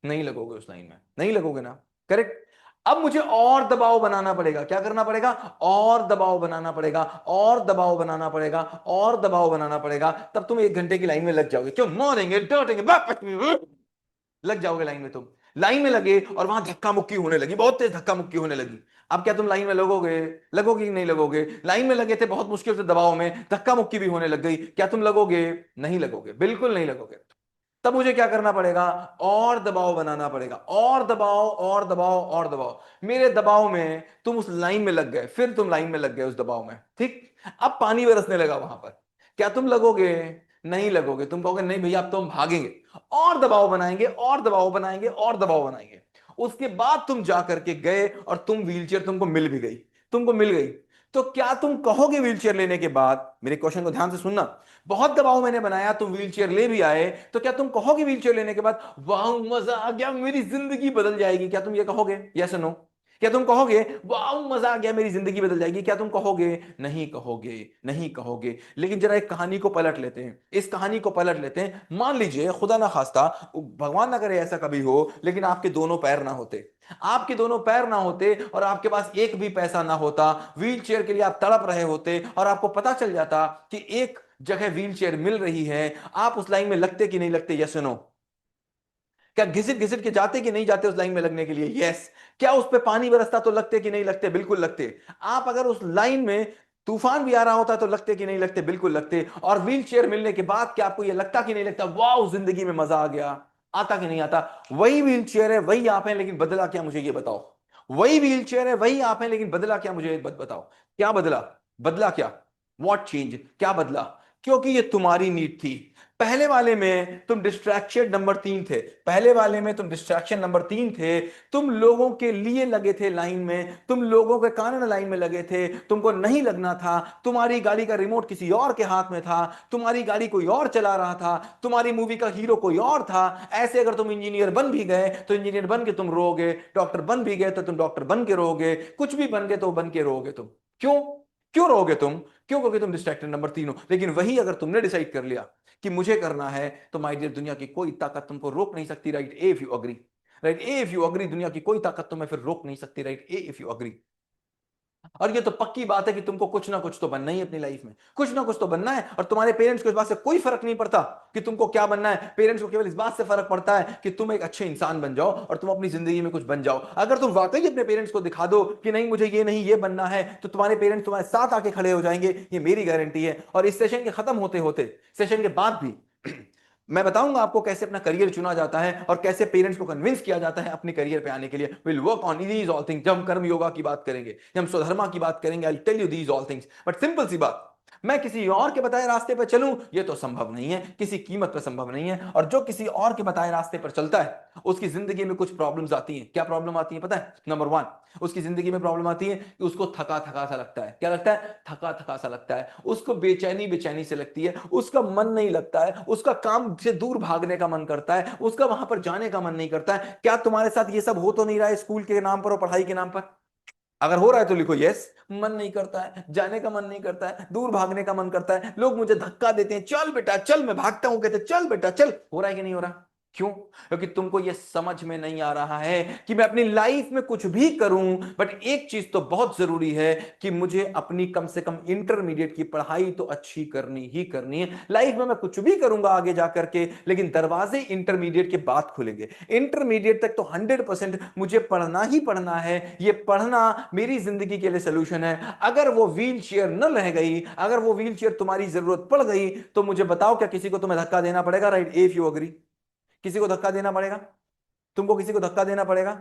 नहीं लगोगे उस लाइन में, नहीं लगोगे ना, करेक्ट। अब मुझे और दबाव बनाना पड़ेगा। क्या करना पड़ेगा? और दबाव बनाना पड़ेगा, और दबाव बनाना पड़ेगा, और दबाव बनाना पड़ेगा। तब तुम 1 घंटे की लाइन में लग जाओगे। क्यों? मारेंगे, डांटेंगे, लग जाओगे लाइन में। तुम लाइन में लगे और वहां धक्का मुक्की होने लगी, बहुत तेज धक्का मुक्की होने लगी। अब क्या तुम लाइन में लगोगे? लगोगे कि नहीं लगोगे? लाइन में लगे थे बहुत मुश्किल से दबाव में, धक्का मुक्की भी होने लग गई। क्या तुम लगोगे? नहीं लगोगे, बिल्कुल नहीं लगोगे। तब मुझे क्या करना पड़ेगा? और दबाव बनाना पड़ेगा, और दबाव, और दबाव, और दबाव। मेरे दबाव में तुम उस लाइन में लग गए, फिर तुम लाइन में लग गए उस दबाव में, ठीक। अब पानी बरसने लगा वहां पर। क्या तुम लगोगे? नहीं लगोगे। तुम कहोगे नहीं भैया अब तो हम भागेंगे। और दबाव बनाएंगे, और दबाव बनाएंगे, और दबाव बनाएंगे। उसके बाद तुम जा करके गए और तुम व्हीलचेयर तुमको मिल भी गई, तुमको मिल गई। तो क्या तुम कहोगे व्हीलचेयर लेने के बाद, मेरे क्वेश्चन को ध्यान से सुनना, बहुत दबाव मैंने बनाया, तुम व्हीलचेयर ले भी आए, तो क्या तुम कहोगे व्हीलचेयर लेने के बाद वाह मजा आ गया, मेरी जिंदगी बदल जाएगी? क्या तुम ये कहोगे? Yes no? क्या तुम कहोगे वाह मजा आ गया, मेरी जिंदगी बदल जाएगी? क्या तुम कहोगे? नहीं कहोगे, नहीं कहोगे। लेकिन जरा एक कहानी को पलट लेते हैं, इस कहानी को पलट लेते हैं। मान लीजिए खुदा ना खास्ता, भगवान ना करे ऐसा कभी हो, लेकिन आपके दोनों पैर ना होते, आपके दोनों पैर ना होते, और आपके पास एक भी पैसा ना होता, व्हील चेयर के लिए आप तड़प रहे होते, और आपको पता चल जाता कि एक जगह व्हील चेयर मिल रही है। आप उस लाइन में लगते कि नहीं लगते? Yes no? क्या घिसिट घिसिट के जाते कि नहीं जाते उस लाइन में लगने के लिए? यस। क्या उस पे पानी बरसता तो लगते कि नहीं लगते? बिल्कुल लगते। आप अगर उस लाइन में तूफान भी आ रहा होता तो लगते कि नहीं लगते? बिल्कुल लगते। और व्हील चेयर मिलने के बाद क्या आपको यह लगता कि नहीं लगता वाह जिंदगी में मजा आ गया? आता कि नहीं आता? वही व्हील चेयर है, वही आप हैं, लेकिन बदला क्या मुझे ये बताओ। वही व्हील चेयर है, वही आप हैं, लेकिन बदला क्या मुझे बताओ। क्या बदला? बदला क्या? What change? क्या बदला? क्योंकि ये तुम्हारी नीड थी। पहले वाले में तुम डिस्ट्रैक्शन नंबर 3 थे, पहले वाले में तुम डिस्ट्रैक्शन नंबर 3 थे। तुम लोगों के लिए लगे थे लाइन में, तुम लोगों के कारण लाइन में लगे थे, तुमको नहीं लगना था। तुम्हारी गाड़ी का रिमोट किसी और के हाथ में था, तुम्हारी गाड़ी कोई और चला रहा था, तुम्हारी मूवी का हीरो कोई और था। ऐसे अगर तुम इंजीनियर बन भी गए तो इंजीनियर बन के तुम रोगे, डॉक्टर बन भी गए तो तुम डॉक्टर बन के रोगे, कुछ भी बन गए तो बन के रोगे तुम। क्यों? क्यों रहोगे तुम? क्यों? क्योंकि तुम डिस्ट्रैक्टेड नंबर 3 हो। लेकिन वही अगर तुमने डिसाइड कर लिया कि मुझे करना है, तो माय डियर दुनिया की कोई ताकत तुमको रोक नहीं सकती। Right, A if you agree. Write, A if you agree, दुनिया की कोई ताकत तुम्हें फिर रोक नहीं सकती। Right, A if you agree. और ये तो पक्की बात है कि तुमको कुछ ना कुछ तो बनना ही है अपनी लाइफ में, कुछ ना कुछ तो बनना है। और तुम्हारे पेरेंट्स को इस बात से कोई फर्क नहीं पड़ता कि तुमको क्या बनना है। पेरेंट्स को केवल इस बात से फर्क पड़ता है कि तुम एक अच्छे इंसान बन जाओ और तुम अपनी जिंदगी में कुछ बन जाओ। अगर तुम वाकई अपने पेरेंट्स को दिखा दो कि नहीं मुझे ये नहीं ये बनना है, तो तुम्हारे पेरेंट्स तुम्हारे साथ आके खड़े हो जाएंगे, ये मेरी गारंटी है। और इस सेशन के खत्म होते होते, सेशन के बाद भी मैं बताऊंगा आपको कैसे अपना करियर चुना जाता है और कैसे पेरेंट्स को कन्विंस किया जाता है अपने करियर पे आने के लिए। Will work on these all things. जब हम कर्म योगा की बात करेंगे, जब हम स्वधर्मा की बात करेंगे, I tell you these all things. But simple सी बात, मैं किसी और के बताए रास्ते पर चलूं, यह तो संभव नहीं है, किसी कीमत पर संभव नहीं है। और जो किसी और के बताए रास्ते पर चलता है, उसकी जिंदगी में कुछ प्रॉब्लम्स आती हैं। क्या प्रॉब्लम आती है पता है? नंबर 1, उसकी जिंदगी में प्रॉब्लम आती है कि उसको थका थका सा लगता है। क्या लगता है? थका थका सा लगता है। उसको बेचैनी बेचैनी से लगती है, उसका मन नहीं लगता है, उसका काम से दूर भागने का मन करता है, उसका वहां पर जाने का मन नहीं करता है। क्या तुम्हारे साथ ये सब हो तो नहीं रहा है स्कूल के नाम पर और पढ़ाई के नाम पर? अगर हो रहा है तो लिखो यस। मन नहीं करता है, जाने का मन नहीं करता है, दूर भागने का मन करता है, लोग मुझे धक्का देते हैं, चल बेटा चल, मैं भागता हूं, कहते चल बेटा चल। हो रहा है कि नहीं हो रहा? क्यों? क्योंकि तुमको यह समझ में नहीं आ रहा है कि मैं अपनी लाइफ में कुछ भी करूं, बट एक चीज तो बहुत जरूरी है कि मुझे अपनी कम से कम इंटरमीडिएट की पढ़ाई तो अच्छी करनी ही करनी है। लाइफ में मैं कुछ भी करूंगा आगे जाकर के, लेकिन दरवाजे इंटरमीडिएट के बाद खुलेंगे। इंटरमीडिएट तक तो 100% मुझे पढ़ना ही पढ़ना है। ये पढ़ना मेरी जिंदगी के लिए सोल्यूशन है। अगर वो व्हील चेयर न रह गई, अगर वो व्हील चेयर तुम्हारी जरूरत पड़ गई, तो मुझे बताओ क्या किसी को तुम्हें धक्का देना पड़ेगा? Right, if you agree. किसी को धक्का देना पड़ेगा? तुमको किसी को धक्का देना पड़ेगा?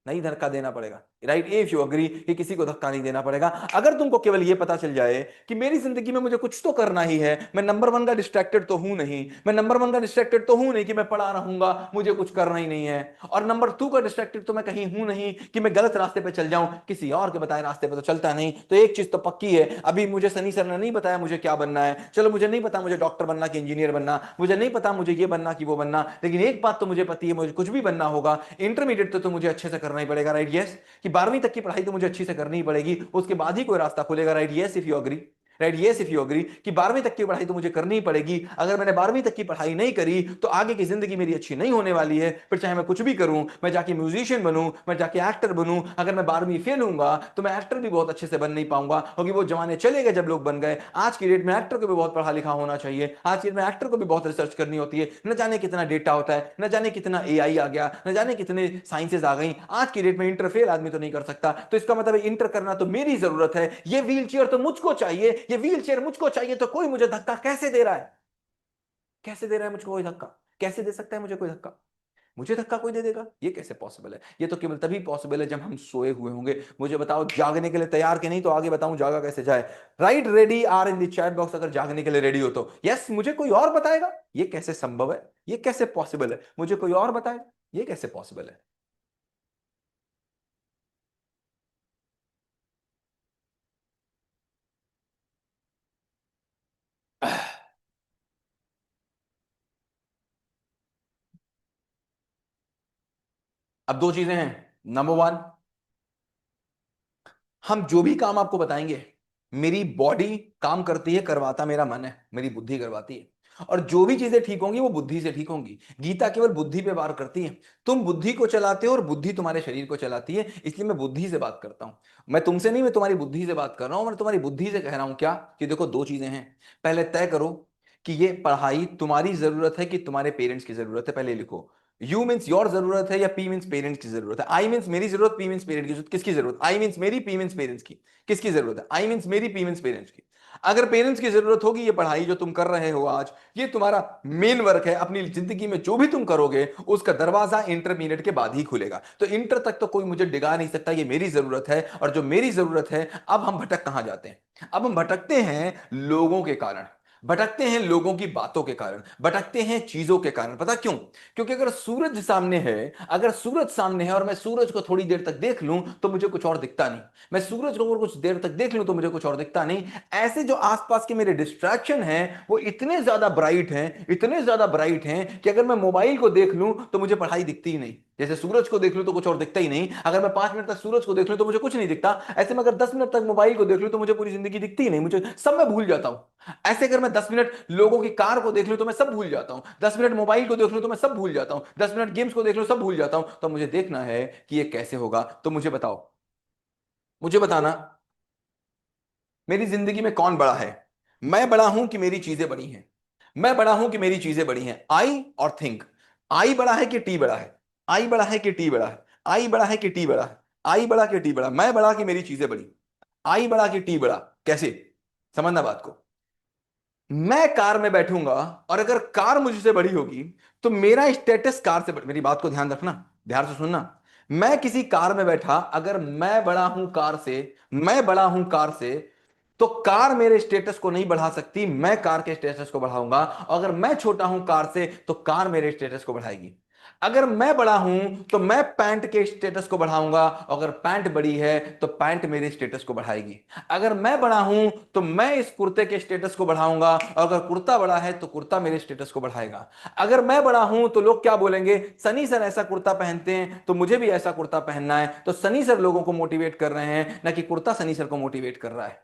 नहीं धक्का देना पड़ेगा। राइट, इफ यू अग्री कि किसी को धक्का नहीं देना पड़ेगा। अगर तुमको केवल यह पता चल जाए कि मेरी जिंदगी में मुझे कुछ तो करना ही है, मैं नंबर 1 का डिस्ट्रैक्टेड तो हूं नहीं, मैं नंबर 1 का डिस्ट्रैक्टेड तो हूं नहीं कि मैं पढ़ा रहूंगा, मुझे कुछ करना ही नहीं है। और नंबर 2 का डिस्ट्रैक्टेड तो मैं कहीं हूं नहीं कि मैं गलत रास्ते पे चल जाऊं, किसी और के बताए रास्ते पे तो चलता नहीं। तो एक चीज तो पक्की है, अभी मुझे सनी सर ने नहीं बताया मुझे क्या बनना है। चलो मुझे नहीं पता मुझे डॉक्टर बनना कि इंजीनियर बनना, मुझे नहीं पता मुझे ये बनना कि वो बनना, लेकिन एक बात तो मुझे पता है, मुझे कुछ भी बनना होगा, इंटरमीडिएट तो मुझे अच्छे से करना ही पड़ेगा। Right, yes. कि 12वीं तक की पढ़ाई तो मुझे अच्छी से करनी ही पड़ेगी, उसके बाद ही कोई रास्ता खुलेगा। Right, yes if you agree. Right, yes if you agree कि 12वीं तक की पढ़ाई तो मुझे करनी ही पड़ेगी। अगर मैंने 12वीं तक की पढ़ाई नहीं करी, तो आगे की जिंदगी मेरी अच्छी नहीं होने वाली है। फिर चाहे मैं कुछ भी करूं, मैं जाके म्यूजिशियन बनूं, मैं जाके एक्टर बनूं, अगर मैं 12वीं फेल हूंगा तो मैं एक्टर भी बहुत अच्छे से बन नहीं पाऊंगा, क्योंकि वो जमाने चले गए जब लोग बन गए। आज की डेट में एक्टर को भी बहुत पढ़ा लिखा होना चाहिए, आज की डेट में एक्टर को भी बहुत रिसर्च करनी होती है। न जाने कितना डेटा होता है, न जाने कितना एआई आ गया, न जाने कितने साइंसेज आ गई। आज की डेट में इंटर फेल आदमी तो नहीं कर सकता। तो इसका मतलब इंटर करना तो मेरी जरूरत है, ये व्हील चेयर तो मुझको चाहिए, ये व्हील चेयर मुझको चाहिए। तो कोई मुझे धक्का कैसे दे रहा है? कैसे दे रहा है मुझको कोई धक्का? कैसे दे सकता है मुझे कोई धक्का? मुझे धक्का कोई दे देगा? ये कैसे पॉसिबल है? ये तो केवल तभी पॉसिबल है जब हम सोए हुए होंगे। मुझे बताओ जागने के लिए तैयार के नहीं, तो आगे बताऊं जागा कैसे जाए। Right, ready are in the chat box अगर जागने के लिए रेडी हो तो। यस, मुझे कोई और बताएगा? ये कैसे संभव है? ये कैसे पॉसिबल है? मुझे कोई और बताएगा? ये कैसे पॉसिबल है? अब दो चीजें हैं। नंबर 1, हम जो भी काम आपको बताएंगे, मेरी बॉडी काम करती है, करवाता मेरा मन है, मेरी बुद्धि करवाती है। और जो भी चीजें ठीक होंगी वो बुद्धि से ठीक होंगी। गीता केवल बुद्धि पे वार करती है। तुम बुद्धि को चलाते हो और बुद्धि तुम्हारे शरीर को चलाती है, इसलिए मैं बुद्धि से बात करता हूं। मैं तुमसे नहीं, मैं तुम्हारी बुद्धि से बात कर रहा हूं। मैं तुम्हारी बुद्धि से कह रहा हूं क्या, कि देखो दो चीजें हैं। पहले तय करो कि ये पढ़ाई तुम्हारी जरूरत है कि तुम्हारे पेरेंट्स की जरूरत है। पहले लिखो, यू मीन्स योर जरूरत है या पी मीन्स पेरेंट्स की जरूरत है। आई मीन्स मेरी जरूरत, पी मीन्स पेरेंट्स की जरूरत। किसकी जरूरत? आई मीन्स मेरी, पी मीन्स पेरेंट्स की। किसकी जरूरत है? आई मीन्स मेरी, पी मीन्स पेरेंट्स की। अगर पेरेंट्स की जरूरत होगी, ये पढ़ाई जो तुम कर रहे हो आज, ये तुम्हारा मेन वर्क है। अपनी जिंदगी में जो भी तुम करोगे, उसका दरवाजा इंटरमीडिएट के बाद ही खुलेगा। तो इंटर तक तो कोई मुझे डिगा नहीं सकता, ये मेरी जरूरत है। और जो मेरी जरूरत है, अब हम भटक कहां जाते हैं? अब हम भटकते हैं लोगों के कारण। भटकते हैं लोगों की बातों के कारण, भटकते हैं चीजों के कारण। पता क्यों? क्योंकि अगर सूरज सामने है, अगर सूरज सामने है और मैं सूरज को थोड़ी देर तक देख लूं तो मुझे कुछ और दिखता नहीं, मैं सूरज को अगर कुछ देर तक देख लूं तो मुझे कुछ और दिखता नहीं। ऐसे जो आसपास के मेरे डिस्ट्रैक्शन हैं वो इतने ज्यादा ब्राइट हैं, इतने ज्यादा ब्राइट हैं कि अगर मैं मोबाइल को देख लूं तो मुझे पढ़ाई दिखती ही नहीं। जैसे सूरज को देख लूं तो कुछ और दिखता ही नहीं, अगर मैं 5 मिनट तक सूरज को देख लूं तो मुझे कुछ नहीं दिखता। ऐसे में अगर 10 मिनट तक मोबाइल को देख लूं तो मुझे पूरी जिंदगी दिखती ही नहीं, मुझे सब मैं भूल जाता हूं। ऐसे अगर मैं 10 मिनट लोगों की कार को देख लूं तो मैं सब भूल जाता हूं, 10 मिनट मोबाइल को देख लूं तो मैं सब भूल जाता हूं, 10 मिनट गेम्स को देख लूं सब भूल जाता हूं। तो मुझे देखना है कि ये कैसे होगा। तो मुझे बताओ, मुझे बताना, मेरी जिंदगी में कौन बड़ा है? मैं बड़ा हूं कि मेरी चीजें बड़ी हैं? मैं बड़ा हूं कि मेरी चीजें बड़ी हैं? आई और थिंक। आई बड़ा है कि टी बड़ा है? आई बड़ा है कि टी बड़ा है? आई बड़ा है कि टी बड़ा है? आई बड़ा कि टी बड़ा? मैं बड़ा कि मेरी चीजें बड़ी? आई बड़ा कि टी बड़ा? कैसे? समझना बात को। मैं कार में बैठूंगा और अगर कार मुझसे बड़ी होगी तो मेरा स्टेटस कार से मेरी बात को ध्यान रखना, ध्यान से सुनना। मैं किसी कार में बैठा, अगर मैं बड़ा हूं कार से, मैं बड़ा हूं कार से, तो कार मेरे स्टेटस को नहीं बढ़ा सकती, मैं कार के स्टेटस को बढ़ाऊंगा। अगर मैं छोटा हूं कार से तो कार मेरे स्टेटस को बढ़ाएगी। अगर मैं बड़ा हूं तो मैं पैंट के स्टेटस को बढ़ाऊंगा, अगर पैंट बड़ी है तो पैंट मेरे स्टेटस को बढ़ाएगी। अगर मैं बड़ा हूं तो मैं इस कुर्ते के स्टेटस को बढ़ाऊंगा, और अगर कुर्ता बड़ा है तो कुर्ता मेरे स्टेटस को बढ़ाएगा। अगर मैं बड़ा हूं तो लोग क्या बोलेंगे, सनी सर ऐसा कुर्ता पहनते हैं तो मुझे भी ऐसा कुर्ता पहनना है। तो सनी सर लोगों को मोटिवेट कर रहे हैं, ना कि कुर्ता सनी सर को मोटिवेट कर रहा है।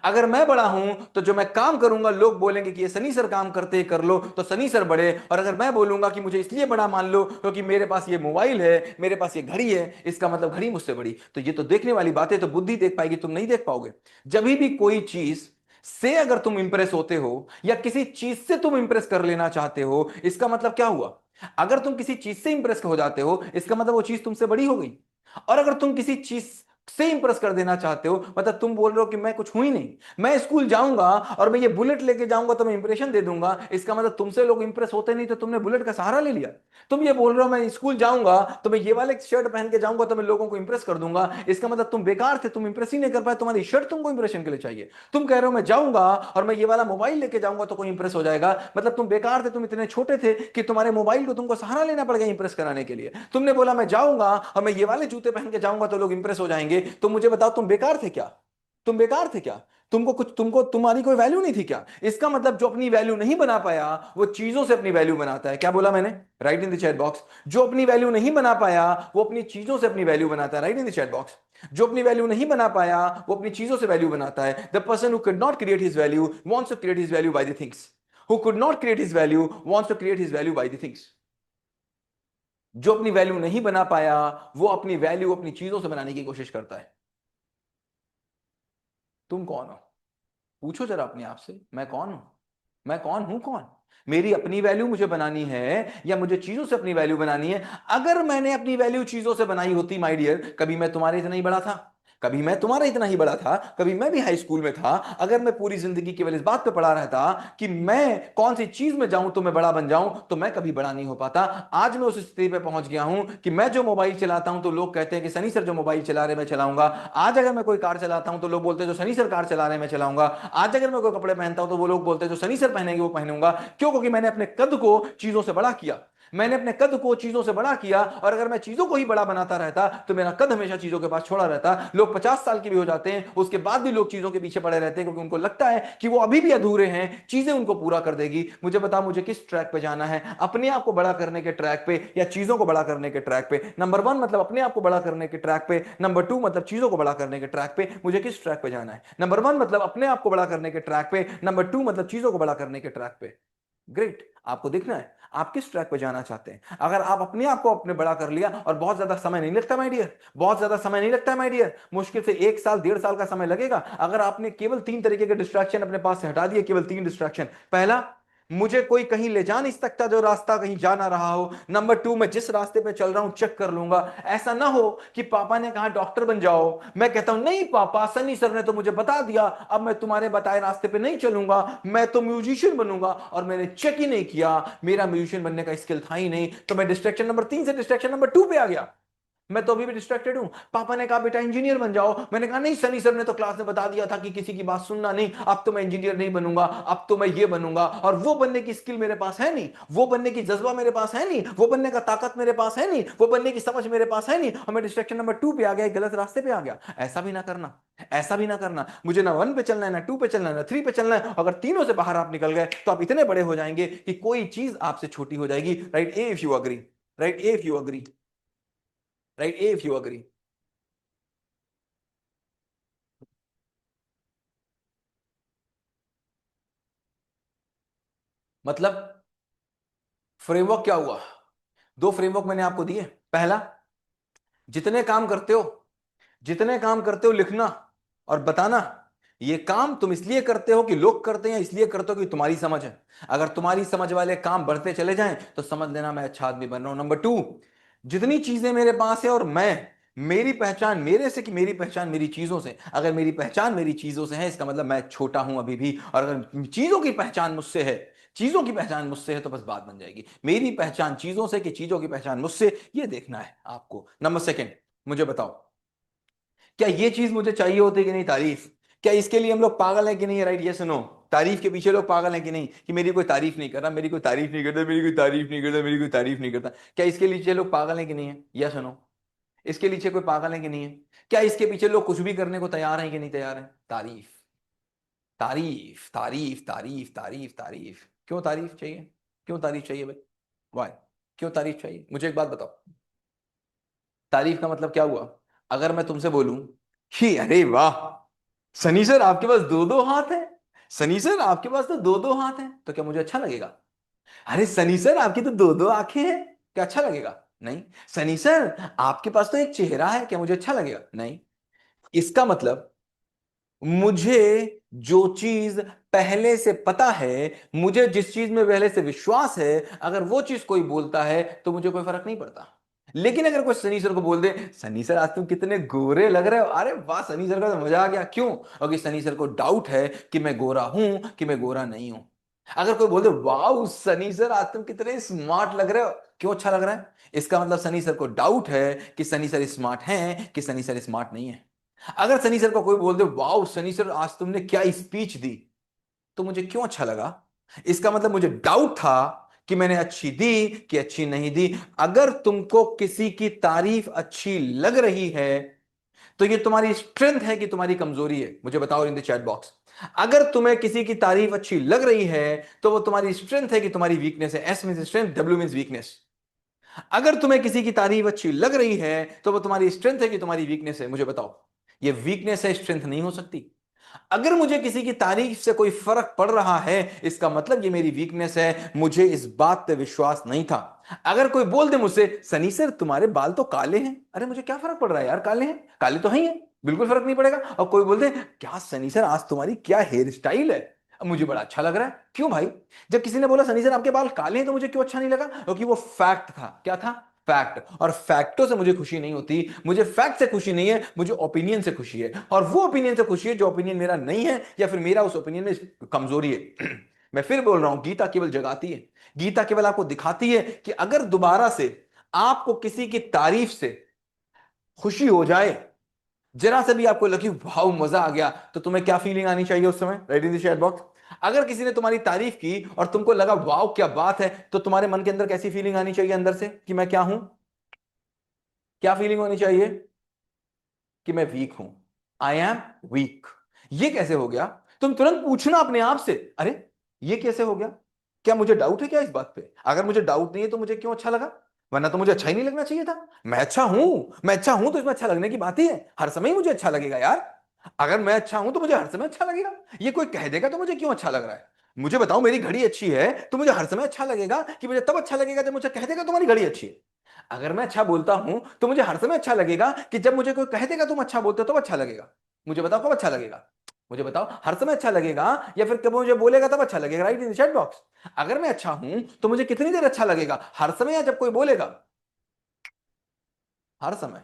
अगर मैं बड़ा हूं तो जो मैं काम करूंगा लोग बोलेंगे कि ये सनी सर काम करते हैं, कर लो, तो सनी सर बड़े। और अगर मैं बोलूंगा कि मुझे इसलिए बड़ा मान लो क्योंकि मेरे पास ये मोबाइल है, मेरे पास ये घड़ी है, इसका मतलब घड़ी मुझसे बड़ी। तो ये तो देखने वाली बातें तो बुद्धि देख पाएगी, तुम नहीं देख पाओगे। जब भी कोई चीज से अगर तुम इंप्रेस होते हो या किसी चीज से तुम इंप्रेस कर लेना चाहते हो, इसका मतलब क्या हुआ? अगर तुम किसी चीज से इंप्रेस हो जाते हो इसका मतलब वो चीज तुमसे बड़ी हो गई। और अगर तुम किसी चीज से इंप्रेस कर देना चाहते हो, मतलब तुम बोल रहे हो कि मैं कुछ हुई नहीं, मैं स्कूल जाऊंगा और मैं ये बुलेट लेके जाऊंगा तो मैं इंप्रेशन दे दूंगा, इसका मतलब तुमसे लोग इंप्रेस होते नहीं तो तुमने बुलेट का सहारा ले लिया। तुम ये बोल रहे हो मैं स्कूल जाऊंगा तो मैं ये वाले शर्ट पहन के जाऊंगा तो मैं लोगों को इंप्रेस कर दूंगा, इसका मतलब तुम बेकार थे, तुम इंप्रेस ही नहीं कर पाए, तुम्हारी शर्ट तुमको इंप्रेशन के लिए चाहिए। तुम कह रहे हो मैं जाऊंगा और मैं ये वाला मोबाइल लेके जाऊंगा तो कोई इंप्रेस हो जाएगा, मतलब तुम बेकार थे, तुम इतने छोटे थे कि तुम्हारे मोबाइल को तुमको सहारा लेना पड़ गया इंप्रेस कराने के लिए। तुमने बोला मैं जाऊंगा और मैं ये वाले जूते पहन के जाऊंगा तो लोग इंप्रेस हो जाएंगे। तो मुझे बताओ तुम बेकार थे क्या? तुम बेकार थे क्या? तुमको कुछ, तुमको तुम्हारी कोई वैल्यू नहीं थी क्या? इसका मतलब जो अपनी वैल्यू नहीं बना पाया वो चीजों से अपनी वैल्यू बनाता है। क्या बोला मैंने? Right in the chat box. जो अपनी वैल्यू नहीं बना पाया वो अपनी चीजों से अपनी वैल्यू बनाता है। Right in the chat box. जो अपनी वैल्यू नहीं बना पाया वो अपनी चीजों से वैल्यू बनाता है। The person who could not create his value wants to create his value by the things. Who could not create his value wants to create his value by the things. जो अपनी value नहीं बना पाया वो अपनी value अपनी चीजों से बनाने की कोशिश करता है। तुम कौन हो? पूछो जरा अपने आप से, मैं कौन हूं? मैं कौन हूं? कौन? मेरी अपनी वैल्यू मुझे बनानी है या मुझे चीजों से अपनी वैल्यू बनानी है? अगर मैंने अपनी वैल्यू चीजों से बनाई होती माय डियर, कभी मैं तुम्हारे इतना ही बड़ा था, कभी मैं तुम्हारा इतना ही बड़ा था, कभी मैं भी हाई स्कूल में था। अगर मैं पूरी जिंदगी केवल इस बात पे पड़ा रहता कि मैं कौन सी चीज में जाऊं तो मैं बड़ा बन जाऊं, तो मैं कभी बड़ा नहीं हो पाता। आज मैं उस स्थिति पे पहुंच गया हूं कि मैं जो मोबाइल चलाता हूं तो लोग कहते हैं कि सनी सर जो मोबाइल चला रहे मैं चलाऊंगा। आज अगर मैं कोई कार चलाता हूं तो लोग बोलते हैं जो सनी सर कार चला रहे मैं चलाऊंगा। आज अगर मैं कोई कपड़े पहनता हूं तो वो लोग बोलते हैं जो सनी सर पहनेंगे वो पहनूंगा। क्यों? क्योंकि मैंने अपने कद को चीजों से बड़ा किया, मैंने अपने कद को चीजों से बड़ा किया। और अगर मैं चीजों को ही बड़ा बनाता रहता तो मेरा कद हमेशा चीजों के पास छोड़ा रहता। लोग 50 साल के भी हो जाते हैं उसके बाद भी लोग चीजों के पीछे पड़े रहते हैं क्योंकि उनको लगता है कि वो अभी भी अधूरे हैं, चीजें उनको पूरा कर देगी। मुझे बता मुझे किस ट्रैक पे जाना है, अपने आप को बड़ा करने के ट्रैक पे या चीजों को बड़ा करने के ट्रैक पे? नंबर 1 मतलब अपने आप को बड़ा करने के ट्रैक पे, नंबर 2 मतलब चीजों को बड़ा करने के ट्रैक पे। मुझे किस ट्रैक पे जाना है? नंबर 1 मतलब अपने आप को बड़ा करने के ट्रैक पे, नंबर 2 मतलब चीजों को बड़ा करने के ट्रैक पे। ग्रेट, आपको देखना है आप किस ट्रैक पे जाना चाहते हैं। अगर आप अपने आप को अपने बड़ा कर लिया, और बहुत ज्यादा समय नहीं लगता माय डियर, बहुत ज्यादा समय नहीं लगता माय डियर, मुश्किल से 1 साल 1.5 साल का समय लगेगा अगर आपने केवल 3 तरीके के डिस्ट्रैक्शन अपने पास से हटा दिए। केवल 3 डिस्ट्रैक्शन। पहला, मुझे कोई कहीं ले जा नहीं सकता जो रास्ता कहीं जा ना रहा हो। नंबर 2, मैं जिस रास्ते पे चल रहा हूं चेक कर लूंगा। ऐसा ना हो कि पापा ने कहा डॉक्टर बन जाओ, मैं कहता हूं नहीं पापा सनी सर ने तो मुझे बता दिया, अब मैं तुम्हारे बताए रास्ते पे नहीं चलूंगा, मैं तो म्यूजिशियन बनूंगा, और मैंने चेक ही नहीं किया, मेरा म्यूजिशियन बनने का स्किल था ही नहीं। तो मैं डिस्ट्रैक्शन नंबर 3 से डिस्ट्रैक्शन नंबर 2 पे आ गया। मैं तो अभी भी डिस्ट्रैक्टेड हूं। पापा ने कहा बेटा इंजीनियर बन जाओ, मैंने कहा नहीं, सनी सर ने तो क्लास में बता दिया था कि किसी की बात सुनना नहीं, अब तो मैं इंजीनियर नहीं बनूंगा, अब तो मैं ये बनूंगा, और वो बनने की स्किल मेरे पास है नहीं, वो बनने की जज्बा मेरे पास है नहीं, वो बनने का ताकत मेरे पास है नहीं, वो बनने की समझ मेरे पास है नहीं, और मैं डिस्ट्रैक्शन नंबर 2 पे आ गया, गलत रास्ते पे आ गया। ऐसा भी ना करना, ऐसा भी ना करना। मुझे ना 1 पे चलना है, ना 2 पे चलना है, ना 3 पे चलना है। अगर तीनों से बाहर आप निकल गए तो आप इतने बड़े हो जाएंगे कि कोई चीज आपसे छोटी हो जाएगी। Right A if you agree, write A if you agree, write A if you agree. मतलब फ्रेमवर्क क्या हुआ? दो फ्रेमवर्क मैंने आपको दिए। पहला, जितने काम करते हो, जितने काम करते हो लिखना और बताना, ये काम तुम इसलिए करते हो कि लोग करते हैं, इसलिए करते हो कि तुम्हारी समझ है। अगर तुम्हारी समझ वाले काम बढ़ते चले जाएं तो समझ लेना मैं अच्छा आदमी बन रहा हूं। नंबर 2, जितनी चीजें मेरे पास है और मैं, मेरी पहचान मेरे से कि मेरी पहचान मेरी चीजों से। अगर मेरी पहचान मेरी चीजों से है, इसका मतलब मैं छोटा हूं अभी भी। और अगर चीजों की पहचान मुझसे है, चीजों की पहचान मुझसे है, तो बस बात बन जाएगी। मेरी पहचान चीजों से कि चीजों की पहचान मुझसे, ये देखना है आपको। नंबर सेकंड, मुझे बताओ, क्या ये चीज मुझे चाहिए होती है कि नहीं? तारीफ। क्या इसके लिए हम लोग पागल हैं कि नहीं? Right, yes no. तारीफ के पीछे लोग पागल हैं कि नहीं? कि मेरी कोई तारीफ नहीं कर रहा, मेरी कोई तारीफ नहीं करता, मेरी कोई तारीफ नहीं करता, मेरी कोई तारीफ नहीं करता। क्या इसके पीछे लोग पागल हैं कि नहीं है? Yes no. इसके पीछे कोई पागल है कि नहीं है? क्या इसके पीछे लोग कुछ भी करने को तैयार हैं कि नहीं तैयार हैं? तारीफ, तारीफ, तारीफ, तारीफ, तारीफ, तारीफ। क्यों तारीफ चाहिए? क्यों तारीफ चाहिए भाई? वाई? क्यों तारीफ चाहिए? मुझे एक बात बताओ, तारीफ का मतलब क्या हुआ? अगर मैं तुमसे बोलूं कि अरे वाह सनी सर आपके पास दो दो हाथ हैं, सनी सर आपके पास तो दो दो हाथ हैं, तो क्या मुझे अच्छा लगेगा? अरे सनी सर आपकी तो दो दो आंखें हैं, क्या अच्छा लगेगा? नहीं। सनी सर आपके पास तो एक चेहरा है, क्या मुझे अच्छा लगेगा? नहीं। इसका मतलब, मुझे जो चीज पहले से पता है, मुझे जिस चीज में पहले से विश्वास है, अगर वो चीज कोई बोलता है तो मुझे कोई फर्क नहीं पड़ता। लेकिन अगर कोई सनी सर को बोल दे, सनी सर आज तुम कितने गोरे लग रहे हो, अरे वाह सनी सर का तो मजा आ गया। क्यों? क्योंकि सनी सर को डाउट है कि मैं गोरा हूं कि मैं गोरा नहीं हूं। अगर कोई बोल दे वाह सनी सर आज तुम कितने स्मार्ट लग रहे हो, क्यों अच्छा लग रहा है? इसका मतलब सनी सर को डाउट है कि सनी सर स्मार्ट हैं कि सनी सर स्मार्ट नहीं है। अगर सनी सर को कोई बोल दे वाह सनी सर आज तुमने क्या स्पीच दी, तो मुझे क्यों अच्छा लगा? इसका मतलब मुझे डाउट था कि मैंने अच्छी दी कि अच्छी नहीं दी। अगर तुमको किसी की तारीफ अच्छी लग रही है तो ये तुम्हारी स्ट्रेंथ है कि तुम्हारी कमजोरी है? मुझे बताओ इन द चैट बॉक्स। अगर तुम्हें किसी की तारीफ अच्छी लग रही है तो वो तुम्हारी स्ट्रेंथ है कि तुम्हारी वीकनेस है? S mean strength, W mean weakness. अगर तुम्हें किसी की तारीफ अच्छी लग रही है तो वो तुम्हारी स्ट्रेंथ है कि तुम्हारी वीकनेस है? मुझे बताओ। ये वीकनेस है, स्ट्रेंथ नहीं हो सकती। अगर मुझे किसी की तारीफ से कोई फर्क पड़ रहा है, इसका मतलब ये मेरी वीकनेस है, मुझे इस बात पे विश्वास नहीं था। अगर कोई बोल दे मुझसे सनी सर तुम्हारे बाल तो काले हैं, अरे मुझे क्या फर्क पड़ रहा है यार, काले हैं, काले तो हैं ही हैं, बिल्कुल फर्क नहीं पड़ेगा। और कोई बोल दे क्या सनी सर आज तुम्हारी क्या हेयर स्टाइल है, अब मुझे बड़ा अच्छा लग रहा है। क्यों भाई? जब किसी ने बोला सनी सर आपके बाल काले हैं तो मुझे क्यों अच्छा नहीं लगा? क्योंकि वो फैक्ट था। क्या था? फैक्ट। और फैक्टों से मुझे खुशी नहीं होती, मुझे फैक्ट से खुशी नहीं है, मुझे ओपिनियन से खुशी है। और वो ओपिनियन से खुशी है जो ओपिनियन मेरा नहीं है या फिर मेरा उस ओपिनियन में कमजोरी है। मैं फिर बोल रहा हूं, गीता केवल जगाती है, गीता केवल आपको दिखाती है कि अगर दोबारा से आपको किसी की तारीफ से खुशी हो जाए, जरा से भी आपको लगी वाह मजा आ गया, तो तुम्हें क्या फीलिंग आनी चाहिए उस समय? Right in the chat box. अगर किसी ने तुम्हारी तारीफ की और तुमको लगा वाह क्या बात है, तो तुम्हारे मन के अंदर कैसी फीलिंग आनी चाहिए अंदर से कि मैं क्या हूं? क्या फीलिंग होनी चाहिए? कि मैं वीक हूं। I am weak. ये कैसे हो गया? तुम तुरंत पूछना अपने आप से, अरे ये कैसे हो गया? क्या मुझे डाउट है क्या इस बात पे? अगर मुझे डाउट नहीं है तो मुझे क्यों अच्छा लगा? वरना तो मुझे अच्छा ही नहीं लगना चाहिए था। मैं अच्छा हूं, मैं अच्छा हूं तो इसमें अच्छा लगने की बात ही है। हर समय ही मुझे अच्छा लगेगा यार। अगर मैं अच्छा हूं तो मुझे हर समय अच्छा लगेगा। ये कोई कह देगा तो मुझे क्यों अच्छा लग रहा है? मुझे बताओ, मेरी घड़ी अच्छी है तो मुझे हर समय अच्छा लगेगा कि मुझे तब अच्छा लगेगा जब मुझे कह देगा तुम्हारी घड़ी अच्छी है। अगर मैं अच्छा बोलता हूं तो मुझे हर समय अच्छा लगेगा कि जब मुझे कोई कह देगा तुम अच्छा बोलते हो तब अच्छा लगेगा। मुझे बताओ कब अच्छा लगेगा? मुझे बताओ, हर समय अच्छा लगेगा या फिर कब मुझे बोलेगा तब अच्छा लगेगा? राइट इन चैट बॉक्स। अगर मैं अच्छा हूं तो मुझे कितनी देर अच्छा लगेगा? हर समय या जब कोई बोलेगा? हर समय।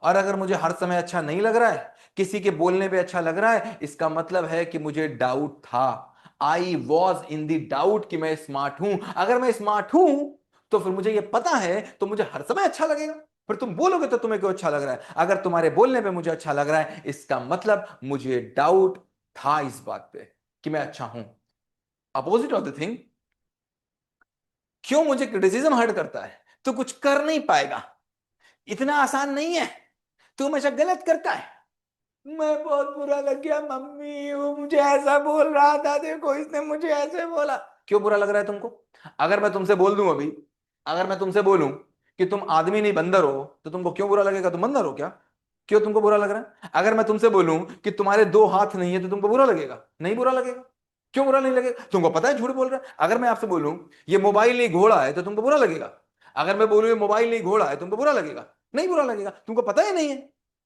और अगर मुझे हर समय अच्छा नहीं लग रहा है, किसी के बोलने पे अच्छा लग रहा है, इसका मतलब है कि मुझे डाउट था। I was in the doubt कि मैं स्मार्ट हूं। अगर मैं स्मार्ट हूं तो फिर मुझे यह पता है तो मुझे हर समय अच्छा लगेगा। फिर तुम बोलोगे तो तुम्हें क्यों अच्छा लग रहा है? अगर तुम्हारे बोलने पे मुझे अच्छा लग रहा है, इसका मतलब मुझे डाउट था इस बात पे कि मैं अच्छा हूं। अपोजिट ऑफ द थिंग, क्यों मुझे क्रिटिसिज्म हर्ट करता है? तो कुछ कर नहीं पाएगा, इतना आसान नहीं है, तू हमेशा गलत करता है। मैं बहुत बुरा लग गया मम्मी, वो मुझे ऐसा बोल रहा था, देखो इसने मुझे ऐसे बोला। क्यों बुरा लग रहा है तुमको? अगर मैं तुमसे बोल दूं अभी, अगर मैं तुमसे बोलूं कि तुम आदमी नहीं बंदर हो, तो तुमको क्यों बुरा लगेगा? तुम बंदर हो क्या? क्यों तुमको बुरा लग रहा है? अगर मैं तुमसे बोलूं कि तुम्हारे दो हाथ नहीं है, तो तुमको बुरा लगेगा? नहीं बुरा लगेगा। क्यों बुरा नहीं लगेगा? तुमको पता है झूठ बोल रहा है। अगर मैं आपसे बोलूं ये मोबाइल नहीं घोड़ा है, तो तुमको बुरा लगेगा? अगर मैं बोलूं ये मोबाइल नहीं घोड़ा है, तुमको बुरा लगेगा? नहीं बुरा लगेगा, तुमको पता ही नहीं है।